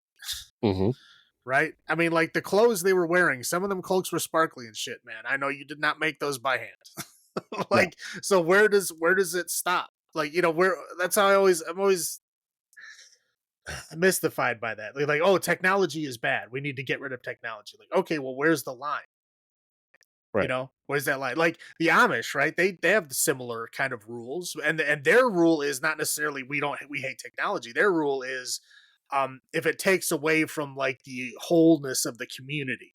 Right? I mean, like the clothes they were wearing, some of them cloaks were sparkly and shit, man. I know you did not make those by hand. Like, yeah. So where does it stop? Like, you know, that's how I'm always mystified by that. Like, oh, technology is bad. We need to get rid of technology. Like, okay, well, where's the line? Right. You know, where's that line? Like the Amish, right? They have similar kind of rules, and their rule is not necessarily we hate technology. Their rule is if it takes away from like the wholeness of the community,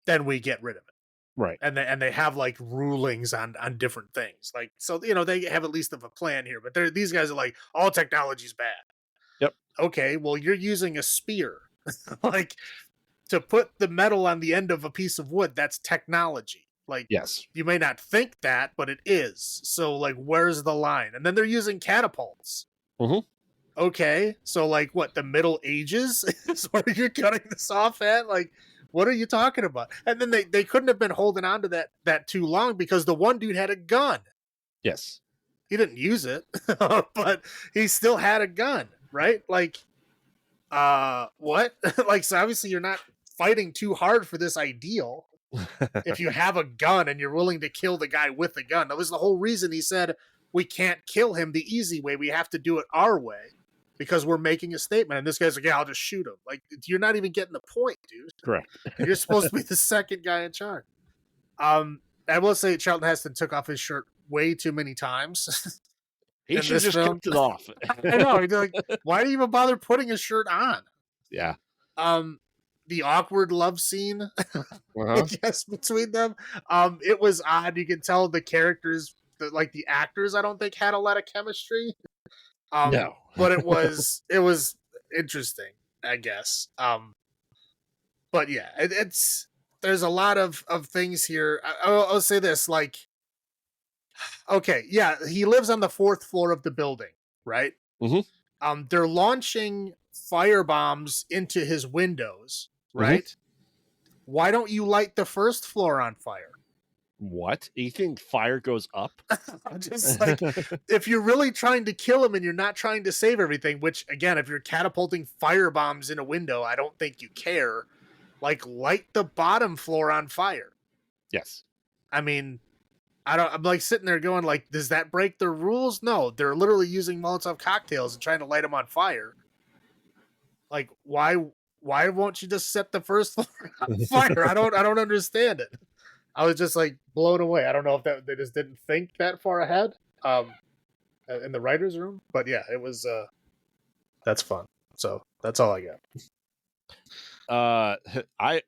then we get rid of it. Right. And they have like rulings on different things. Like, so, you know, they have at least of a plan here, but these guys are like, all technology is bad. Yep. Okay. Well, you're using a spear, like to put the metal on the end of a piece of wood. That's technology. Like, yes, you may not think that, but it is. So like, where's the line? And then they're using catapults. Okay. So like what, the Middle Ages is where you're cutting this off at? Like, what are you talking about? And then they couldn't have been holding on to that too long because the one dude had a gun. Yes. He didn't use it, but he still had a gun, right? Like, what? Like, so obviously you're not fighting too hard for this ideal if you have a gun and you're willing to kill the guy with the gun. That was the whole reason he said, we can't kill him the easy way. We have to do it our way. Because we're making a statement, and this guy's like, yeah, I'll just shoot him. Like, you're not even getting the point, dude. Correct. You're supposed to be the second guy in charge. I will say Charlton Heston took off his shirt way too many times. He should just kept it off. I know. Like, why do you even bother putting his shirt on? Yeah. The awkward love scene, I guess, between them. It was odd. You can tell the characters, like the actors, I don't think had a lot of chemistry. No. But it was interesting, I guess. But yeah, there's a lot of things here. I'll say this, like, okay, yeah, he lives on the 4th floor of the building, right? They're launching fire bombs into his windows, right? Why don't you light the 1st floor on fire? What? You think fire goes up? Just like, if you're really trying to kill him and you're not trying to save everything, which again, if you're catapulting fire bombs in a window, I don't think you care. Like, light the bottom floor on fire. Yes. I mean, I'm like sitting there going like, does that break the rules? No, they're literally using Molotov cocktails and trying to light them on fire. Like, why won't you just set the 1st floor on fire? I don't understand it. I was just like blown away. I don't know if they just didn't think that far ahead in the writer's room, but yeah, it was. That's fun. So that's all I got. I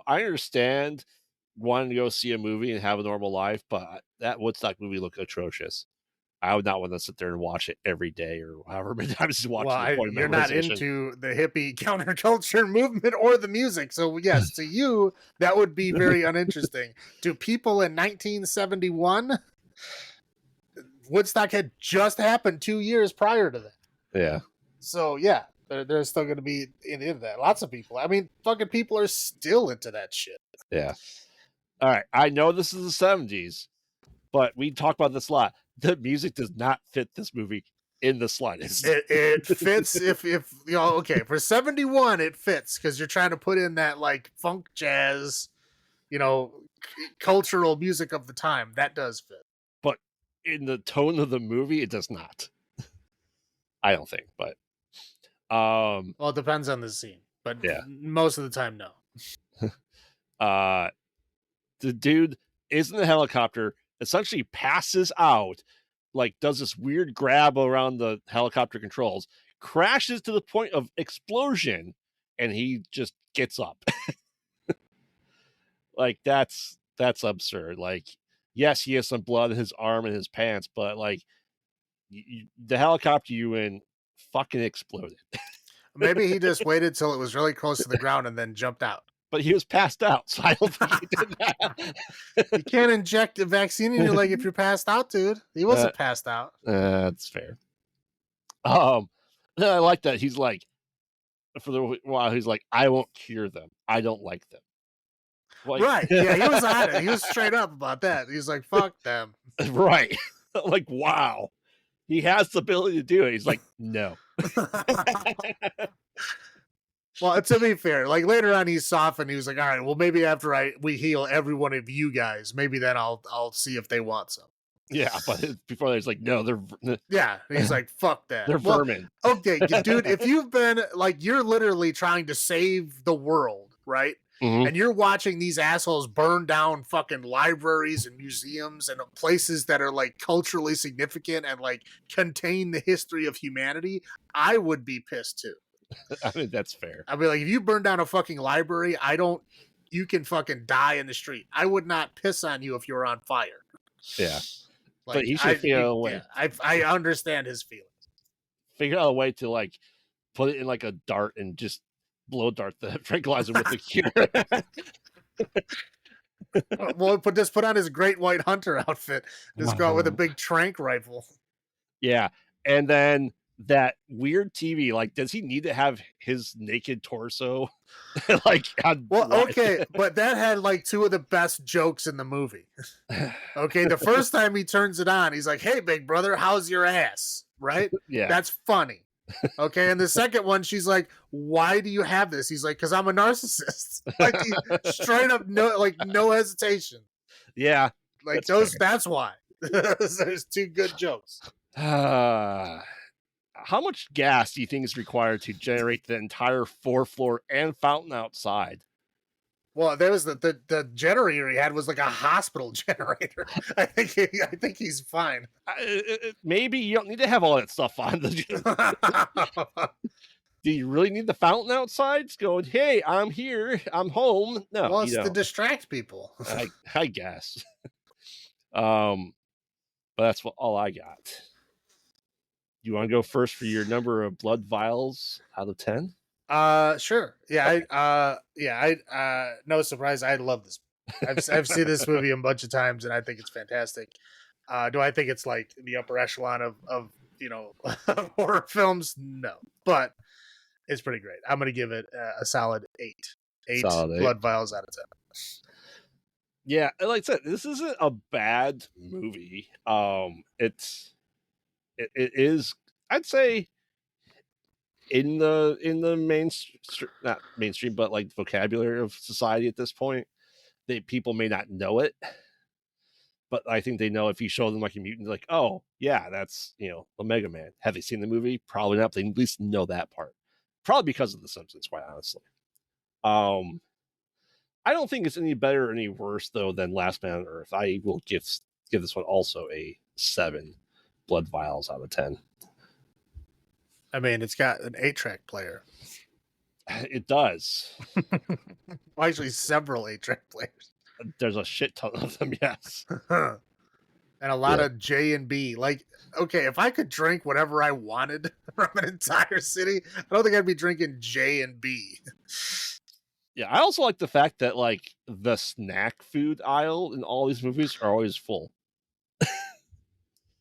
understand wanting to go see a movie and have a normal life, but that Woodstock movie looked atrocious. I would not want to sit there and watch it every day or however many times you watch it. Well, you're not into the hippie counterculture movement or the music. So yes, to you, that would be very uninteresting. To people in 1971, Woodstock had just happened 2 years prior to that. Yeah. So yeah, they're still going to be into that. Lots of people. I mean, fucking people are still into that shit. Yeah. All right. I know this is the 70s, but we talk about this a lot. The music does not fit this movie in the slightest. It fits if you know, okay, for 71 it fits because you're trying to put in that like funk jazz, you know, cultural music of the time. That does fit. in the tone of the movie, it does not. I don't think, but well, it depends on the scene, but yeah. most of the time, no. The dude is in the helicopter, essentially passes out, like does this weird grab around the helicopter controls, crashes to the point of explosion, and he just gets up. Like that's absurd. Like, yes, he has some blood in his arm and his pants, but like the helicopter you in fucking exploded. Maybe he just waited till it was really close to the ground and then jumped out. But he was passed out, so I don't think he did that. You can't inject a vaccine in your leg if you're passed out, dude. He wasn't passed out. That's fair. I like that. He's like, for the while, he's like, I won't cure them. I don't like them. Like, right. Yeah, he was on it. He was straight up about that. He's like, fuck them. Right. Like, wow. He has the ability to do it. He's like, no. Well, to be fair, like later on he softened. He was like, all right, well, maybe after we heal every one of you guys, maybe then I'll see if they want some. Yeah, but before there's like, no, they're yeah. He's like, fuck that. They're vermin. Okay, dude, if you've been like, you're literally trying to save the world, right? Mm-hmm. And you're watching these assholes burn down fucking libraries and museums and places that are like culturally significant and like contain the history of humanity, I would be pissed too. I mean, that's fair. I'd be like, if you burn down a fucking library, you can fucking die in the street. I would not piss on you if you were on fire. Yeah. Like, but he should figure out a way. Yeah, I understand his feelings. Figure out a way to like put it in like a dart and just blow dart the tranquilizer with the cure. Well, just put on his great white hunter outfit. Just go out with a big tranq rifle. Yeah. And then that weird TV, like, does he need to have his naked torso? Like, okay, but that had like two of the best jokes in the movie. Okay, the first time he turns it on, he's like, "Hey, big brother, how's your ass?" Right? Yeah, that's funny. Okay, and the second one, she's like, "Why do you have this?" He's like, "Because I'm a narcissist." Like, straight up, no hesitation. Yeah, like those. Fair. That's why. There's two good jokes. How much gas do you think is required to generate the entire 4th floor and fountain outside? Well, there was the generator he had was like a hospital generator. I think he's fine. Maybe you don't need to have all that stuff on the generator. Do you really need the fountain outside? It's going, hey, I'm here, I'm home. No, well, it's to distract people. I guess. But that's all I got. You want to go first for your number of blood vials out of 10? Sure. Yeah, no surprise, I love this. I've seen this movie a bunch of times and I think it's fantastic. Do I think it's like the upper echelon of horror films? No. But it's pretty great. I'm going to give it a solid 8. 8 blood vials out of 10. Yeah, like I said, this isn't a bad movie. It is, I'd say, in the mainstream, not mainstream, but like vocabulary of society at this point, people may not know it, but I think they know if you show them like a mutant, like, oh yeah, that's Omega Man. Have they seen the movie? Probably not. But they at least know that part. Probably because of The Simpsons, quite honestly. I don't think it's any better or any worse though than Last Man on Earth. I will give this one also a 7 blood vials out of 10. I mean, it's got an 8-track player. It does. Well, actually, several 8-track players. There's a shit ton of them, yes. And a lot of J and B. Like, okay, if I could drink whatever I wanted from an entire city, I don't think I'd be drinking J and B. Yeah, I also like the fact that like the snack food aisle in all these movies are always full.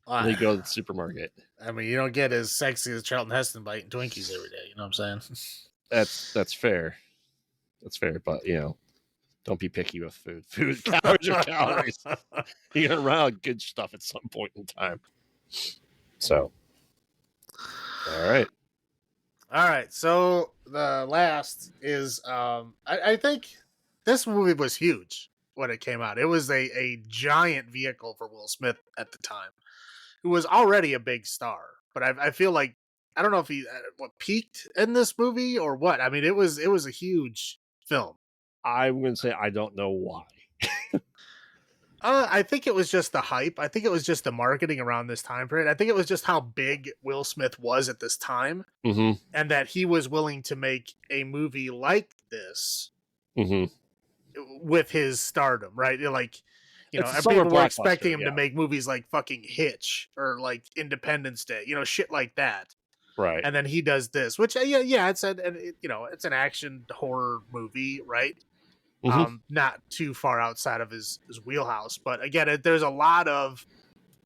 When they go to the supermarket. I mean, you don't get as sexy as Charlton Heston by eating Twinkies every day. You know what I'm saying? That's fair. That's fair, but don't be picky with food. Food calories are calories. You're gonna run out of good stuff at some point in time. So, all right. So the last is, I think this movie was huge when it came out. It was a giant vehicle for Will Smith at the time. who was already a big star, but I feel like I don't know if he peaked in this movie or what. I mean, it was a huge film. I'm going to say I don't know why. I think it was just the hype. I think it was just the marketing around this time period. I think it was just how big Will Smith was at this time, Mm-hmm. and that he was willing to make a movie like this Mm-hmm. with his stardom, right? Like, It's a and summer people were expecting blockbuster, him yeah. to make movies like fucking Hitch or like Independence Day, shit like that. Right. And then he does this, which it's it's an action horror movie, right? Mm-hmm. Not too far outside of his wheelhouse, but again, there's a lot of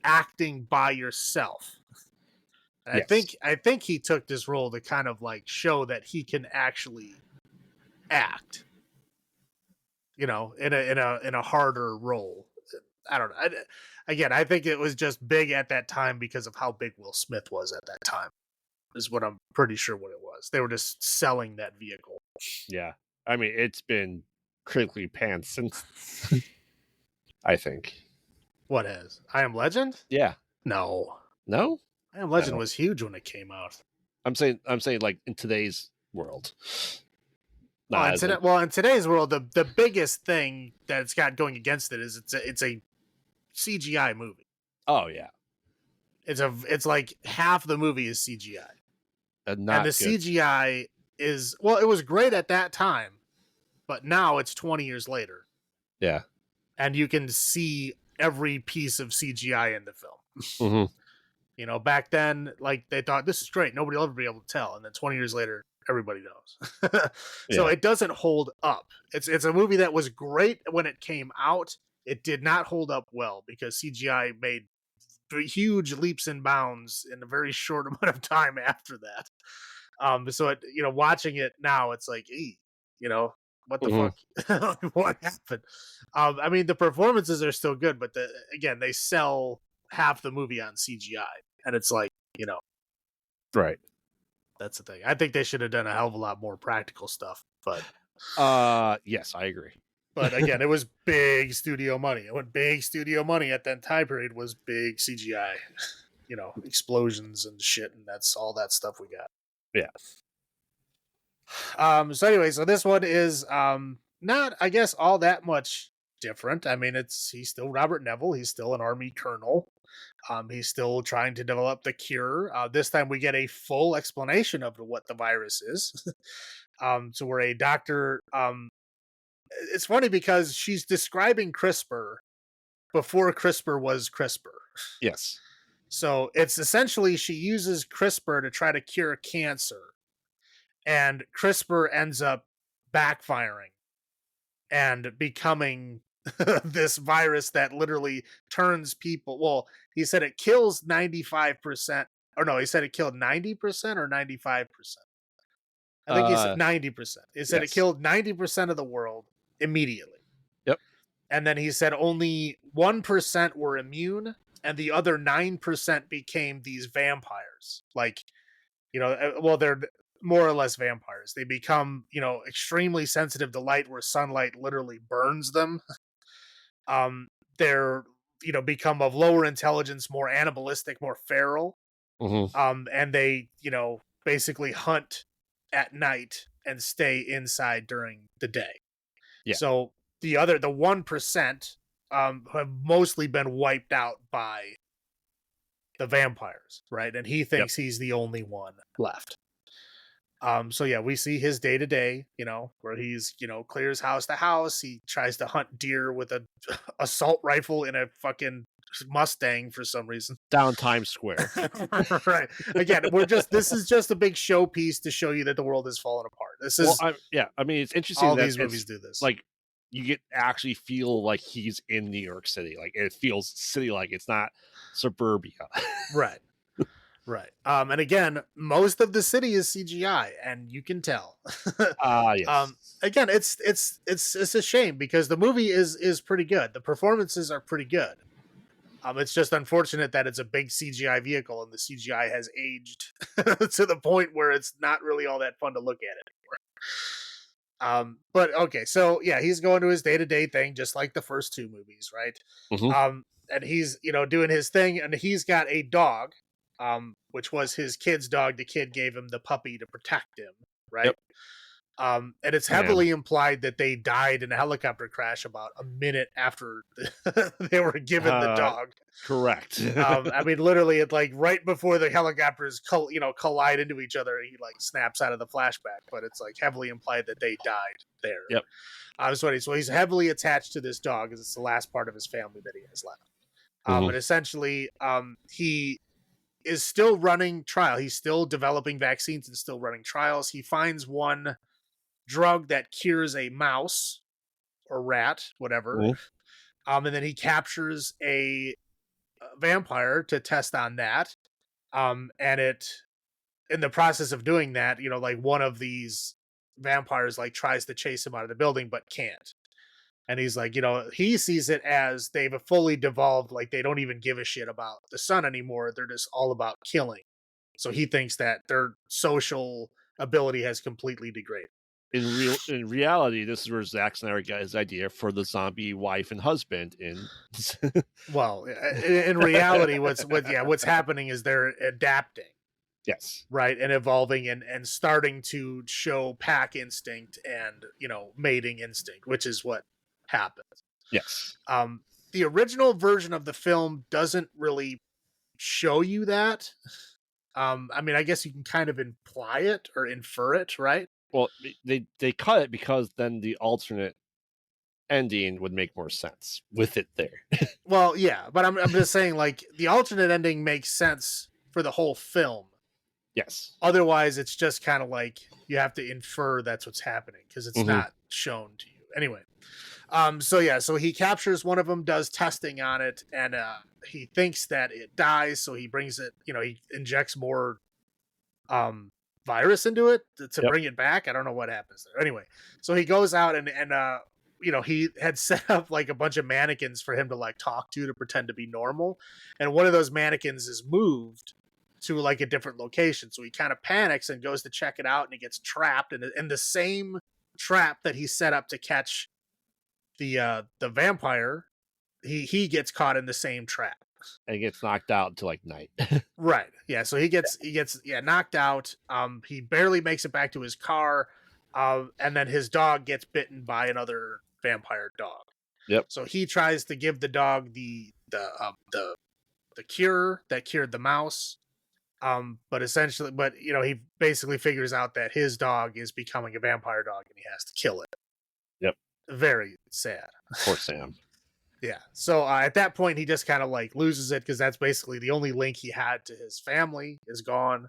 acting by yourself. And Yes. I think he took this role to kind of like show that he can actually act, in a harder role. I don't know. Again, I think it was just big at that time because of how big Will Smith was at that time. Is what I'm pretty sure what it was. They were just selling that vehicle. Yeah. I mean, it's been critically panned since. I think. What has? I Am Legend? Yeah. No. No? I Am Legend was huge when it came out. I'm saying like in today's world. In today's world, the biggest thing that it's got going against it is it's a CGI movie. Oh yeah. It's like half the movie is CGI. And the CGI is, it was great at that time, but now it's 20 years later. Yeah. And you can see every piece of CGI in the film. Mm-hmm. Back then, like, they thought this is great, nobody will ever be able to tell, and then 20 years later, everybody knows. So it doesn't hold up. It's a movie that was great when it came out. It did not hold up well because CGI made huge leaps and bounds in a very short amount of time after that. So it, watching it now, it's like, what the fuck? What happened? I mean, the performances are still good, but again, they sell half the movie on CGI, and it's like, right. That's the thing. I think they should have done a hell of a lot more practical stuff, but yes, I agree. But again, it was big studio money. And what big studio money at that time period was big CGI, explosions and shit, and that's all that stuff we got. Yeah. So anyway, so this one is not, I guess, all that much different. I mean, he's still Robert Neville. He's still an army colonel. He's still trying to develop the cure. This time we get a full explanation of what the virus is. So we're a doctor. It's funny because she's describing CRISPR before CRISPR was CRISPR. Yes. So it's essentially she uses CRISPR to try to cure cancer, and CRISPR ends up backfiring and becoming this virus that literally turns people. Well, he said it kills 95%. Or no, he said it killed 90% or 95%. I think he said 90%. He said it killed 90% of the world immediately. Yep. And then he said only 1% were immune, and the other 9% became these vampires. Like, they're more or less vampires. They become, extremely sensitive to light, where sunlight literally burns them. They're, become of lower intelligence, more animalistic, more feral. Mm-hmm. And they, basically hunt at night and stay inside during the day. Yeah. So the 1% have mostly been wiped out by the vampires, right? And he thinks he's the only one left. So yeah, we see his day to day, where he's, clears house to house. He tries to hunt deer with a assault rifle in a fucking Mustang for some reason. Down Times Square. Right. Again, this is just a big showpiece to show you that the world is falling apart. This is I mean, it's interesting all that these movies do this. Like, you actually feel like he's in New York City. Like, it feels city like, it's not suburbia. Right. Right. And again, most of the city is CGI, and you can tell. Yes. Again, it's a shame because the movie is pretty good. The performances are pretty good. It's just unfortunate that it's a big CGI vehicle, and the CGI has aged to the point where it's not really all that fun to look at anymore. But okay, so yeah, he's going to his day-to-day thing, just like the first two movies, right? Mm-hmm. And he's, doing his thing, and he's got a dog, which was his kid's dog. The kid gave him the puppy to protect him, right? Yep. And it's heavily implied that they died in a helicopter crash about a minute after they were given the dog. Correct. I mean, literally, it like right before the helicopters collide into each other, he like snaps out of the flashback. But it's like heavily implied that they died there. Yep. So he's heavily attached to this dog because it's the last part of his family that he has left. And essentially, he is still running trial. He's still developing vaccines and still running trials. He finds one drug that cures a mouse or rat, whatever. And then he captures a vampire to test on that. And it, in the process of doing that, like one of these vampires like tries to chase him out of the building, but can't. And he's like, he sees it as they've fully devolved. Like they don't even give a shit about the sun anymore. They're just all about killing. So he thinks that their social ability has completely degraded. In reality, this is where Zack Snyder got his idea for the zombie wife and husband. Well, in reality, what's happening is they're adapting. Yes. Right. And evolving and starting to show pack instinct and, mating instinct, which is what happens. Yes. The original version of the film doesn't really show you that. I mean, I guess you can kind of imply it or infer it, right? Well, they cut it because then the alternate ending would make more sense with it there. Well, yeah, but I'm just saying, like, the alternate ending makes sense for the whole film. Yes. Otherwise, it's just kind of like you have to infer that's what's happening because it's not shown to you. Anyway, so he captures one of them, does testing on it, and he thinks that it dies, so he brings it, he injects more virus into it to bring it back. I don't know what happens there. Anyway, so he goes out and he had set up like a bunch of mannequins for him to like talk to pretend to be normal, and one of those mannequins is moved to like a different location. So he kind of panics and goes to check it out, and he gets trapped in the same trap that he set up to catch the vampire. He gets caught in the same trap. And he gets knocked out until like night. Right. Yeah. So he gets knocked out. He barely makes it back to his car. And then his dog gets bitten by another vampire dog. Yep. So he tries to give the dog the cure that cured the mouse. But he basically figures out that his dog is becoming a vampire dog and he has to kill it. Yep. Very sad. Poor Sam. Yeah. So at that point, he just kind of like loses it because that's basically the only link he had to his family is gone.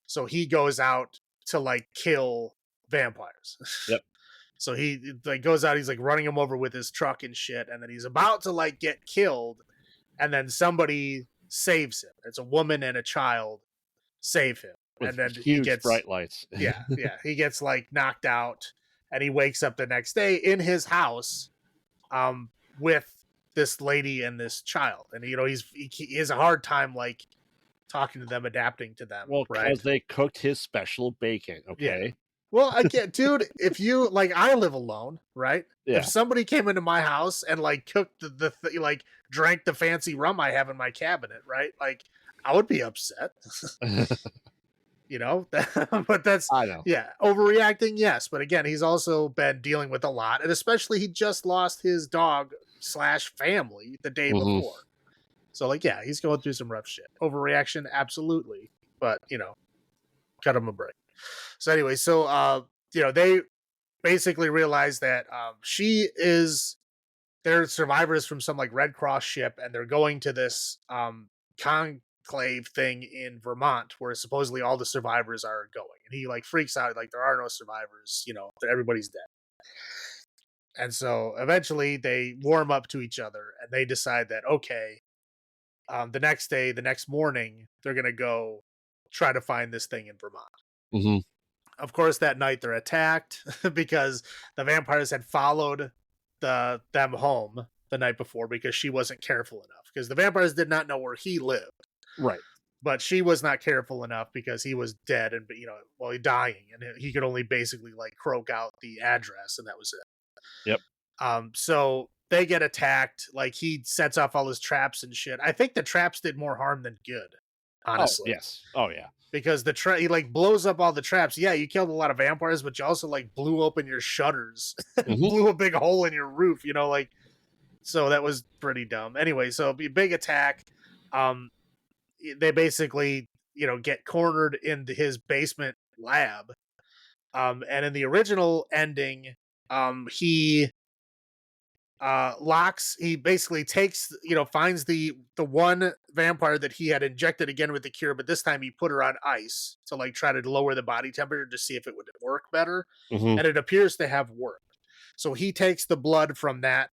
So he goes out to like kill vampires. Yep. So he like goes out, he's like running him over with his truck and shit. And then he's about to like get killed. And then somebody saves him. It's a woman and a child save him. With and then huge he gets bright lights. Yeah. He gets like knocked out and he wakes up the next day in his house with this lady and this child, and he has a hard time like talking to them, adapting to them. Well, right? Because they cooked his special bacon. Okay. Yeah. Well, again, dude, if you like, I live alone, right? Yeah. If somebody came into my house and like cooked like drank the fancy rum I have in my cabinet, right? Like, I would be upset. But that's, I know. Yeah, overreacting, yes. But again, he's also been dealing with a lot, and especially he just lost his dog / family the day before. So like, yeah, he's going through some rough shit. Overreaction, absolutely. But, cut him a break. So anyway, they basically realize that they're survivors from some like Red Cross ship, and they're going to this conclave thing in Vermont where supposedly all the survivors are going. And he like freaks out, like there are no survivors, everybody's dead. And so eventually they warm up to each other and they decide that, okay, the next morning, they're going to go try to find this thing in Vermont. Of course, that night they're attacked because the vampires had followed them home the night before because she wasn't careful enough, because the vampires did not know where he lived. Right. but she was not careful enough because he was dead and he dying, and he could only basically like croak out the address, and that was it. Yep. So they get attacked. Like he sets off all his traps and shit. I think the traps did more harm than good. Honestly. Oh, yes. Oh yeah. Because he like blows up all the traps. Yeah, you killed a lot of vampires, but you also like blew open your shutters, blew a big hole in your roof. Like, so that was pretty dumb. Anyway, so big attack. They basically get cornered into his basement lab. And in the original ending, he he basically takes finds the one vampire that he had injected again with the cure, but this time he put her on ice to like try to lower the body temperature to see if it would work better, and it appears to have worked. So he takes the blood from that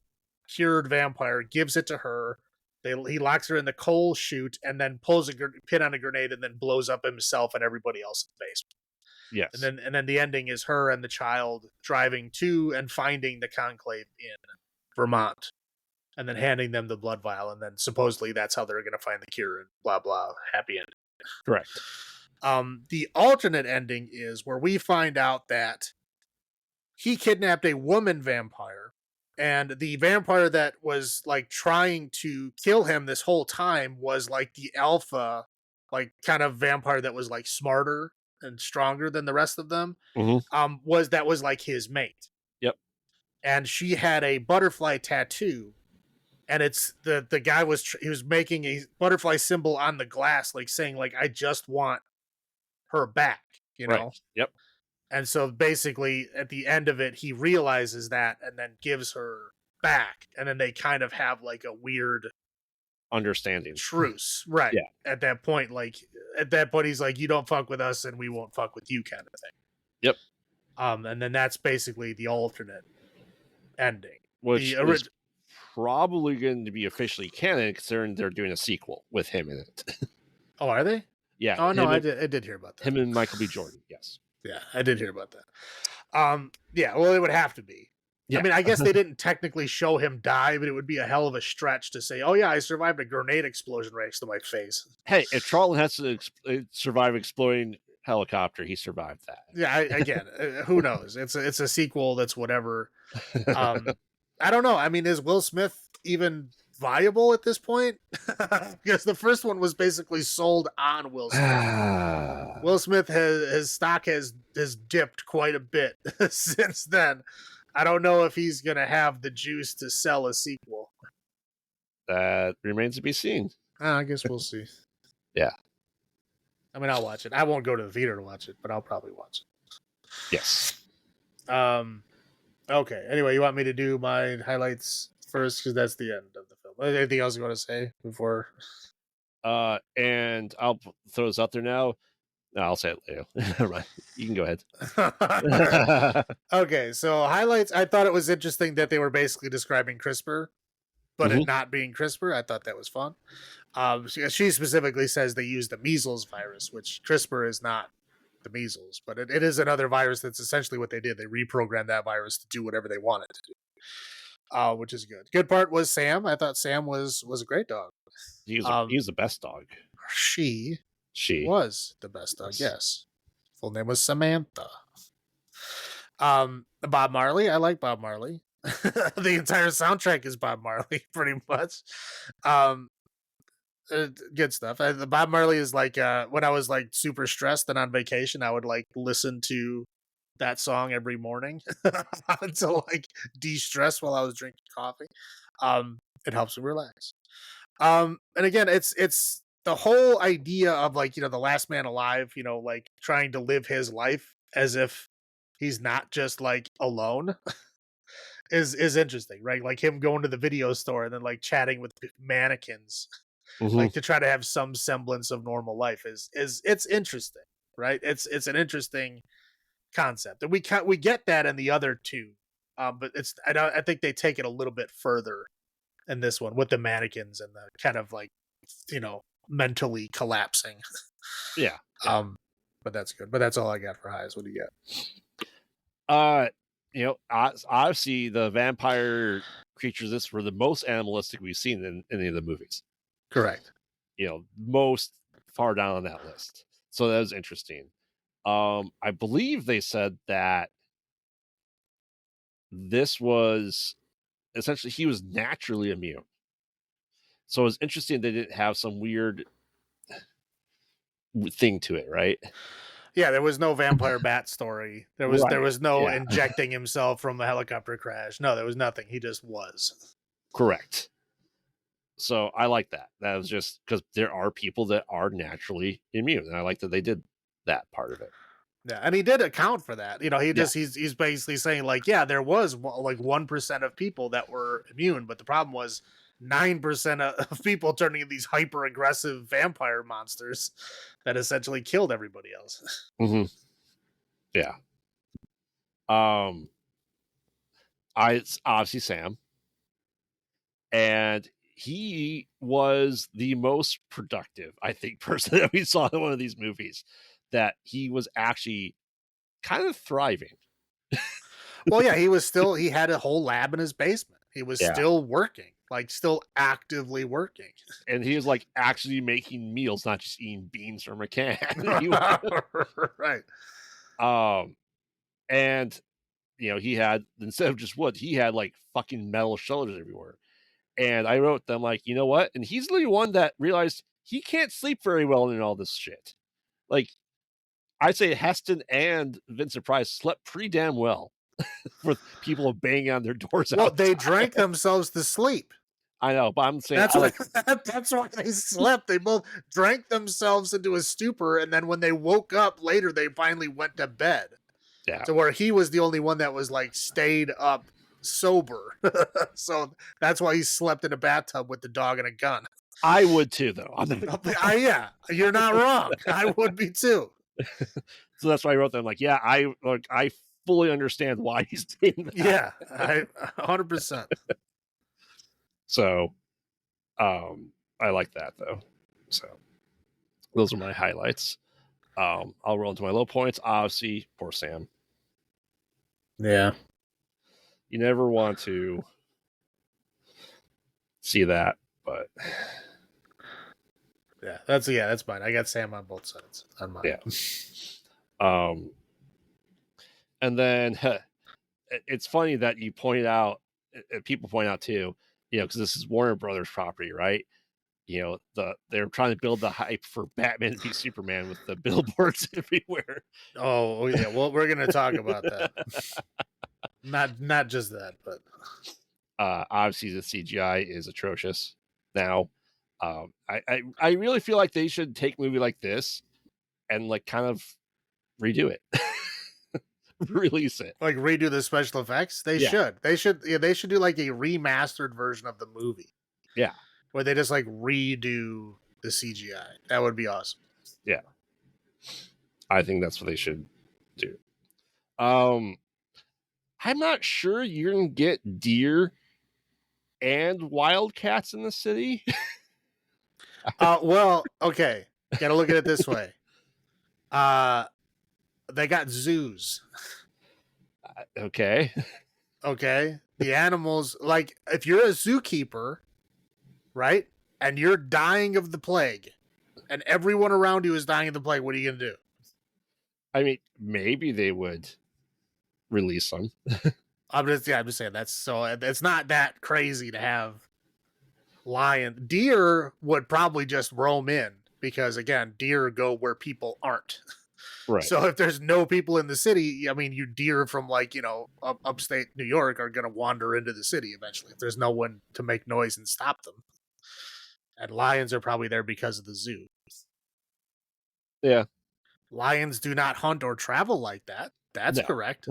cured vampire, gives it to her. He locks her in the coal chute and then pulls a pin on a grenade and then blows up himself and everybody else in the basement. Yes. And then the ending is her and the child driving to and finding the conclave in Vermont, and then handing them the blood vial, and then supposedly that's how they're going to find the cure and blah blah, happy ending. Correct. The alternate ending is where we find out that he kidnapped a woman vampire, and the vampire that was like trying to kill him this whole time was like the alpha, like kind of vampire that was like smarter and stronger than the rest of them. Was like his mate. Yep. And she had a butterfly tattoo, and it's the guy he was making a butterfly symbol on the glass, like saying like, I just want her back, Right. Yep. And so basically at the end of it, he realizes that and then gives her back, and then they kind of have like a weird understanding truce, right? Yeah. At that point, he's like, you don't fuck with us and we won't fuck with you, kind of thing. Yep. And then that's basically the alternate ending, which is probably going to be officially canon, considering they're doing a sequel with him in it. Oh, are they? Yeah. Oh no, I did hear about that. Him and Michael B. Jordan. Yes. Yeah, I did hear about that. Yeah, well, it would have to be. Yeah. I mean, I guess they didn't technically show him die, but it would be a hell of a stretch to say, oh yeah, I survived a grenade explosion right next to my face. Hey, if Charlton has to survive exploding helicopter, he survived that. Yeah, again, who knows? It's a sequel that's whatever. I don't know. I mean, is Will Smith even viable at this point? Because the first one was basically sold on Will Smith. Will Smith his stock has dipped quite a bit since then. I don't know if he's going to have the juice to sell a sequel. That remains to be seen. I guess we'll see. Yeah. I mean, I'll watch it. I won't go to the theater to watch it, but I'll probably watch it. Yes. Okay. Anyway, you want me to do my highlights first? Because that's the end of the film. Anything else you want to say before? And I'll throw this out there now. No, I'll say it later. Right. You can go ahead. Okay, so highlights. I thought it was interesting that they were basically describing CRISPR, but it not being CRISPR. I thought that was fun. She specifically says they use the measles virus, which CRISPR is not the measles, but it is another virus. That's essentially what they did. They reprogrammed that virus to do whatever they wanted to do, which is good. Good part was Sam. I thought Sam was a great dog. He was the best dog. She was the best dog. Yes. Full name was Samantha. Bob Marley. I like Bob Marley. The entire soundtrack is Bob Marley, pretty much. Good stuff. The Bob Marley is like when I was like super stressed and on vacation, I would like listen to that song every morning to like de-stress while I was drinking coffee. It helps me relax. And again, it's the whole idea of like, the last man alive, like trying to live his life as if he's not just like alone is interesting, right? Like him going to the video store and then like chatting with mannequins, like to try to have some semblance of normal life is it's interesting, right? It's an interesting concept, and we get that in the other two, but I think they take it a little bit further in this one with the mannequins and the kind of like, mentally collapsing. Yeah. But that's good. But that's all I got for highs. What do you got? Obviously the vampire creatures this were the most animalistic we've seen in any of the movies. Correct. Most far down on that list. So that was interesting. I believe they said that this was essentially he was naturally immune. So it was interesting they didn't have some weird thing to it, right? Yeah, there was no vampire bat story. There was no Yeah. injecting himself from a helicopter crash. No, there was nothing. He just was. Correct. So I like that. That was just because there are people that are naturally immune, and I like that they did that part of it. Yeah, and he did account for that. He's basically saying like, yeah, there was like 1% of people that were immune, but the problem was 9% of people turning into these hyper aggressive vampire monsters that essentially killed everybody else. Mm-hmm. Yeah. It's obviously Sam, and he was the most productive, I think, person that we saw in one of these movies. That he was actually kind of thriving. Well, yeah, he had a whole lab in his basement. He was still working, like still actively working. And he was like actually making meals, not just eating beans from a can. Right. And he had, instead of just wood, he had like fucking metal shoulders everywhere. And I wrote them like, you know what? And he's the one that realized he can't sleep very well in all this shit. Like, I'd say Heston and Vincent Price slept pretty damn well with people banging on their doors. Well, outside. they drank themselves to sleep. I know, but I'm saying that's why they slept. They both drank themselves into a stupor, and then when they woke up later, they finally went to bed. Yeah. So where he was the only one that was like stayed up sober. So that's why he slept in a bathtub with the dog and a gun. I would too, though. Yeah, you're not wrong. I would be too. So that's why I wrote them like, yeah, I fully understand why he's doing that. Yeah, 100%. So, I like that though. So those are my highlights. I'll roll into my low points. Obviously, poor Sam. Yeah. You never want to see that, but that's mine. I got Sam on both sides on mine. Yeah. And then it's funny that you point out, people point out too, because this is Warner Brothers property, right? They're trying to build the hype for Batman v Superman with the billboards everywhere. Oh yeah, well, we're gonna talk about that. Not just that, but obviously the CGI is atrocious now. I really feel like they should take a movie like this and like kind of redo it. Release it, like redo the special effects. They should do like a remastered version of the movie. Yeah, where they just like redo the CGI. That would be awesome. Yeah, I think that's what they should do. I'm not sure you're gonna get deer and wildcats in the city. Well, okay, gotta look at it this way. They got zoos. Okay. The animals, like if you're a zookeeper, right, and you're dying of the plague, and everyone around you is dying of the plague, what are you gonna do? I mean, maybe they would release them. I'm just saying it's not that crazy to have deer would probably just roam in because again, deer go where people aren't. Right. So if there's no people in the city, I mean, you deer from like, upstate New York are going to wander into the city eventually if there's no one to make noise and stop them. And lions are probably there because of the zoo. Yeah. Lions do not hunt or travel like that. That's correct.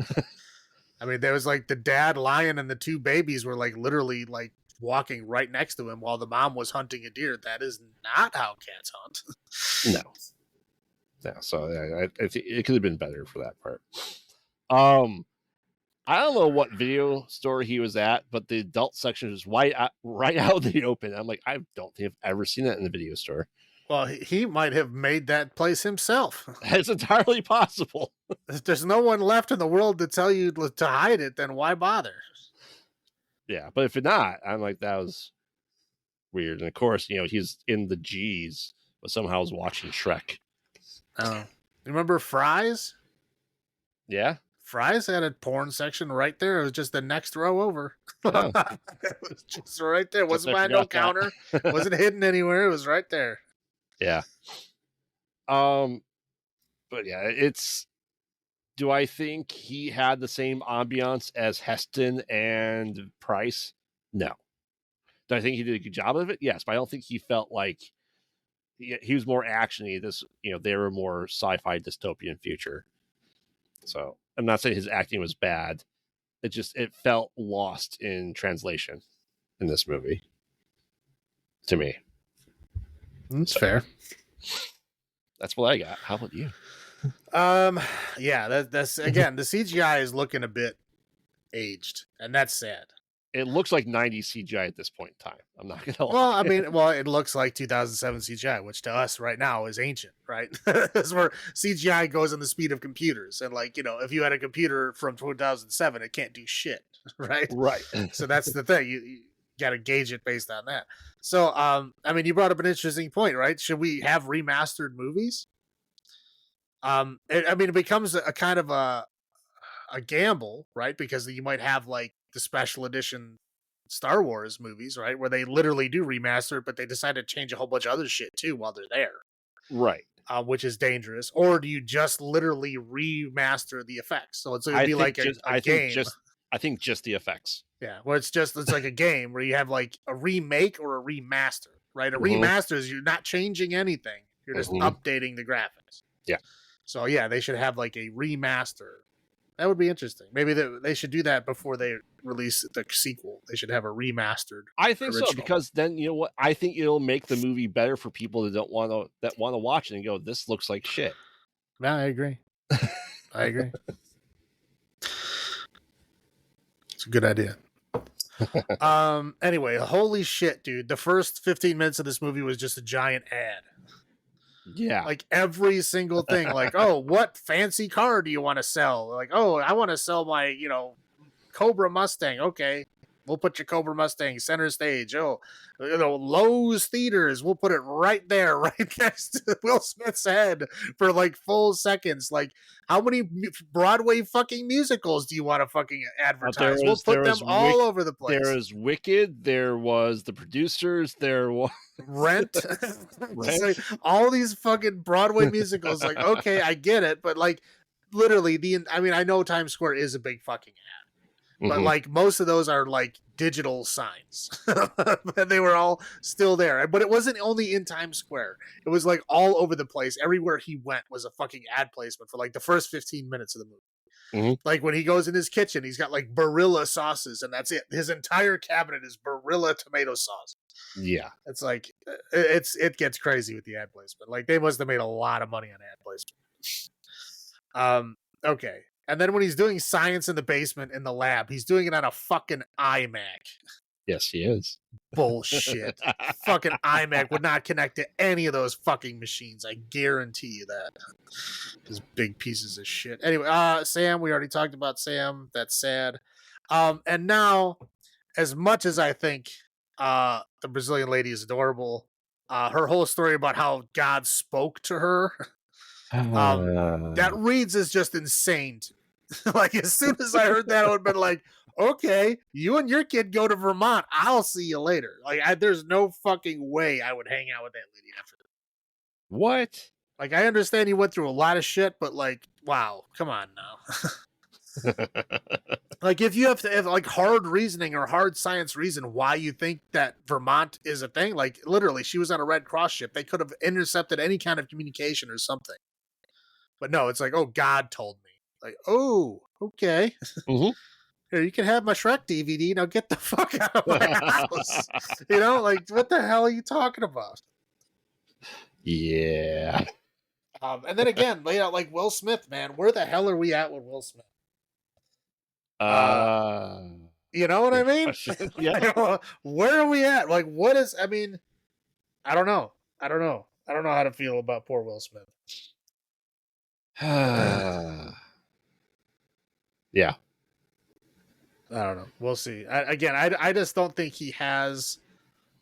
I mean, there was like the dad lion and the two babies were like literally like walking right next to him while the mom was hunting a deer. That is not how cats hunt. No. Yeah, so I think it could have been better for that part. I don't know what video store he was at, but the adult section is right out in the open. I'm like, I don't think I've ever seen that in the video store. Well, he might have made that place himself. It's entirely possible. If there's no one left in the world to tell you to hide it, then why bother? Yeah, but if not, I'm like, that was weird. And of course, he's in the G's but somehow I was watching Shrek. Oh, you remember Fry's? Yeah. Fry's had a porn section right there. It was just the next row over. Oh. It was just right there. It wasn't I behind no forgot that. counter. Wasn't hidden anywhere. It was right there. Yeah. But yeah, it's. Do I think he had the same ambiance as Heston and Price? No. Do I think he did a good job of it? Yes, but I don't think he felt like he was more actiony. They were more sci-fi dystopian future. So I'm not saying his acting was bad. It felt lost in translation in this movie. To me. That's fair. That's what I got. How about you? Yeah, that's again, the CGI is looking a bit aged, and that's sad. It looks like 90s CGI at this point in time. I'm not gonna lie. Well, I mean, it looks like 2007 CGI, which to us right now is ancient, right? That's where CGI goes in the speed of computers, and if you had a computer from 2007, it can't do shit, right? Right. So that's the thing. You got to gauge it based on that. So, I mean, you brought up an interesting point, right? Should we have remastered movies? It becomes a kind of a gamble, right? Because you might have like the special edition Star Wars movies, right, where they literally do remaster it, but they decide to change a whole bunch of other shit too while they're there, right? Which is dangerous. Or do you just literally remaster the effects? So it's gonna be like a game. I think just the effects. Yeah, where it's like a game where you have like a remake or a remaster, right? A remaster is you're not changing anything; you're just updating the graphics. Yeah. So yeah, they should have like a remaster. That would be interesting. Maybe they should do that before they release the sequel. They should have a remastered. I think original. so, because then you know what? I think it'll make the movie better for people that want to watch it and go, "This looks like shit." No, I agree. I agree. It's a good idea. Anyway, holy shit, dude! The first 15 minutes of this movie was just a giant ad. Yeah. Like every single thing. Like, oh, what fancy car do you want to sell? Like, oh, I want to sell my, Cobra Mustang. Okay. We'll put your Cobra Mustang center stage. Oh, Lowe's Theaters. We'll put it right there, right next to Will Smith's head for like full seconds. Like, how many Broadway fucking musicals do you want to fucking advertise? We'll put them all over the place. There was Wicked. There was The Producers. There was Rent. Like, all these fucking Broadway musicals. Like, okay, I get it, but like, literally, I know Times Square is a big fucking ad. But like most of those are like digital signs. They were all still there. But it wasn't only in Times Square. It was like all over the place. Everywhere he went was a fucking ad placement for like the first 15 minutes of the movie. Like when he goes in his kitchen, he's got like Barilla sauces and that's it. His entire cabinet is Barilla tomato sauce. Yeah. It's like it gets crazy with the ad placement. Like they must have made a lot of money on ad placement. Okay. And then when he's doing science in the basement in the lab, he's doing it on a fucking iMac. Yes, he is. Bullshit. Fucking iMac would not connect to any of those fucking machines. I guarantee you that. Those big pieces of shit. Anyway, Sam, we already talked about Sam. That's sad. And now, as much as I think the Brazilian lady is adorable, her whole story about how God spoke to her... that reads as just insane. Like as soon as I heard that, I would have been like, okay, you and your kid go to Vermont. I'll see you later. Like there's no fucking way I would hang out with that lady after that. What? Like I understand you went through a lot of shit, but like, wow, come on now. Like if you have to have like hard reasoning or hard science reason why you think that Vermont is a thing, like literally she was on a Red Cross ship. They could have intercepted any kind of communication or something. But no, it's like, oh, God told me. Like, oh, okay. Here, you can have my Shrek DVD. Now get the fuck out of my house. Like, what the hell are you talking about? Yeah. And then again, like Will Smith, man. Where the hell are we at with Will Smith? You know what I mean? Yeah. Where are we at? Like, what is, I don't know. I don't know how to feel about poor Will Smith. Yeah. I don't know. We'll see. I just don't think he has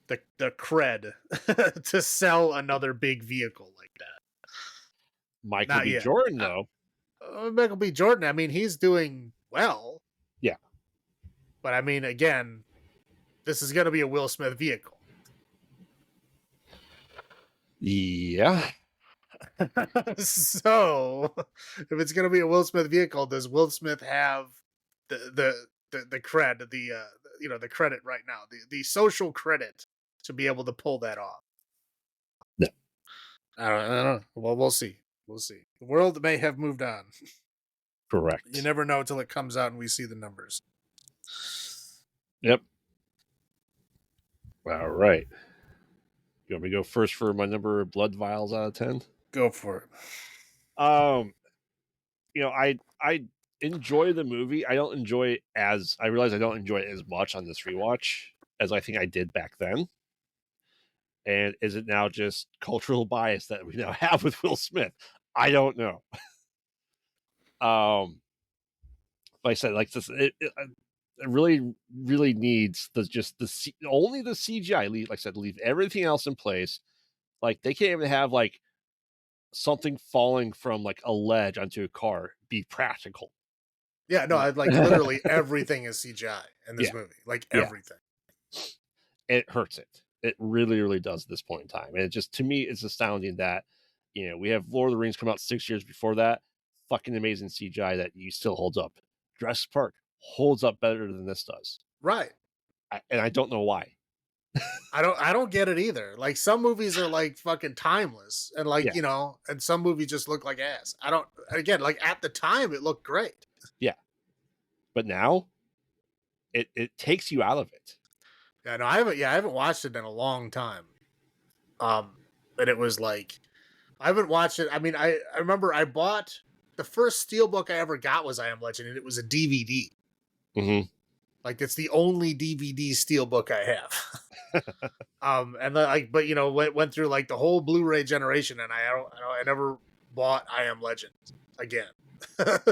the cred to sell another big vehicle like that. Michael Not B. yet. Jordan, though. Michael B. Jordan, I mean, he's doing well. Yeah. But I mean, again, this is going to be a Will Smith vehicle. Yeah. So, if it's going to be a Will Smith vehicle, does Will Smith have the cred, the credit right now, the social credit to be able to pull that off? No. I don't know. Well, we'll see. We'll see. The world may have moved on. Correct. You never know until it comes out and we see the numbers. Yep. All right. You want me to go first for my number of blood vials out of 10? Go for it. I enjoy the movie. I don't enjoy it as I realize I don't enjoy it as much on this rewatch as I think I did back then. And is it now just cultural bias that we now have with Will Smith? I don't know. Like I said, like this, it really, really needs only the CGI. Like I said, leave everything else in place. Like they can't even have like something falling from like a ledge onto a car be practical. Yeah, no, like literally everything is CGI in this movie. Like everything. It hurts it. It really, really does at this point in time. And it just, to me, it's astounding that, we have Lord of the Rings come out 6 years before that. Fucking amazing CGI that still holds up. Jurassic Park holds up better than this does. Right. And I don't know why. I don't get it either. Like some movies are like fucking timeless and like, and some movies just look like ass. Like at the time it looked great. Yeah. But now it takes you out of it. Yeah, no, I haven't watched it in a long time. But it was like I haven't watched it. I mean, I remember I bought the first Steelbook I ever got was I Am Legend, and it was a DVD. Mm-hmm. Like it's the only DVD Steelbook I have. And then, went through like the whole Blu-ray generation, and I never bought I Am Legend again.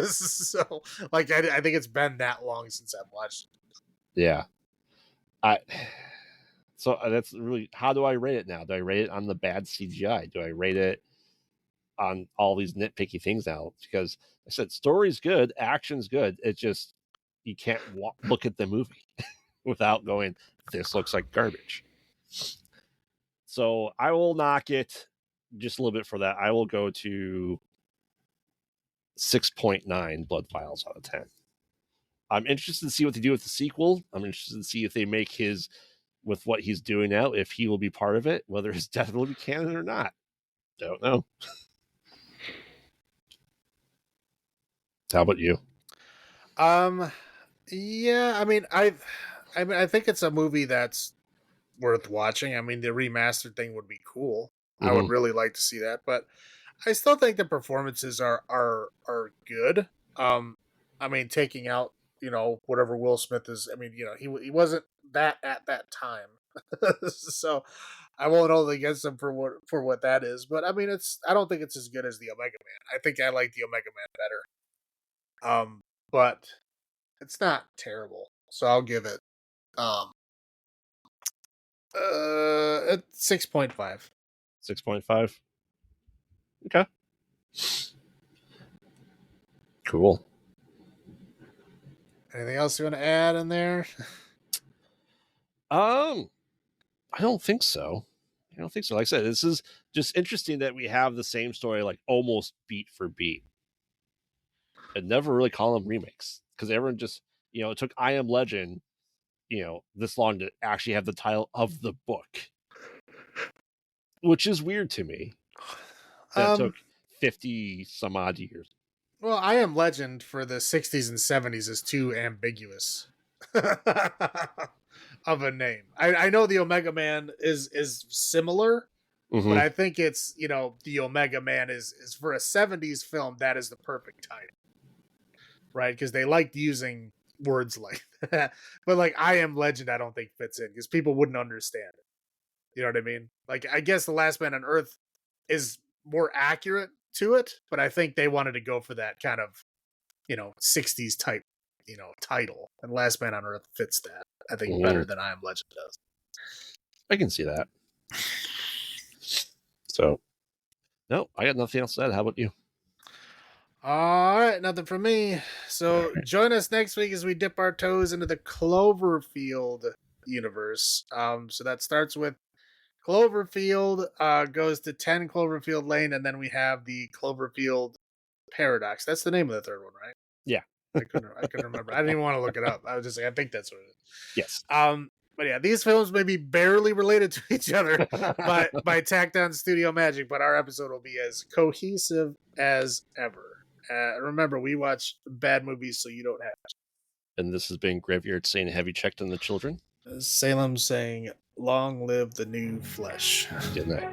So like I think it's been that long since I've watched it. Yeah. So that's really, how do I rate it now? Do I rate it on the bad CGI? Do I rate it on all these nitpicky things now? Because I said story's good, action's good. It's just you can't look at the movie without going, this looks like garbage. So I will knock it just a little bit for that. I will go to 6.9 blood vials out of 10. I'm interested to see what they do with the sequel. I'm interested to see if they make with what he's doing now, if he will be part of it, whether his death will be canon or not. Don't know. How about you? Yeah, I mean, I think it's a movie that's worth watching. I mean, the remastered thing would be cool. Mm-hmm. I would really like to see that, but I still think the performances are good. I mean, taking out, whatever Will Smith is. I mean, he wasn't that at that time, so I won't hold against him for what that is. But I mean, I don't think it's as good as the Omega Man. I think I like the Omega Man better. But it's not terrible, so I'll give it it's 6.5. 6.5. Okay. Cool. Anything else you want to add in there? I don't think so. Like I said, this is just interesting that we have the same story, like almost beat for beat. And never really call them remakes, because everyone just, it took I Am Legend, this long to actually have the title of the book, which is weird to me. That took 50 some odd years. Well, I Am Legend for the 60s and 70s is too ambiguous of a name. I know the Omega Man is similar, but I think it's, the Omega Man is for a 70s film, that is the perfect title. Right? Because they liked using words like that. But like I Am Legend, I don't think fits in because people wouldn't understand it. You know what I mean? Like, I guess The Last Man on Earth is more accurate to it, but I think they wanted to go for that kind of, 60s type, title. And Last Man on Earth fits that, I think, better than I Am Legend does. I can see that. So, no, I got nothing else to add. How about you? All right, nothing from me. So join us next week as we dip our toes into the Cloverfield universe. So that starts with Cloverfield, goes to 10 Cloverfield Lane, and then we have the Cloverfield Paradox. That's the name of the third one, right? Yeah. I couldn't remember. I didn't even want to look it up. I was just like, I think that's what it is. Yes. But yeah, these films may be barely related to each other by tacked on studio magic, but our episode will be as cohesive as ever. Remember, we watch bad movies so you don't have to. And this has been Graveyard saying, have you checked on the children? Salem saying, long live the new flesh. Good night.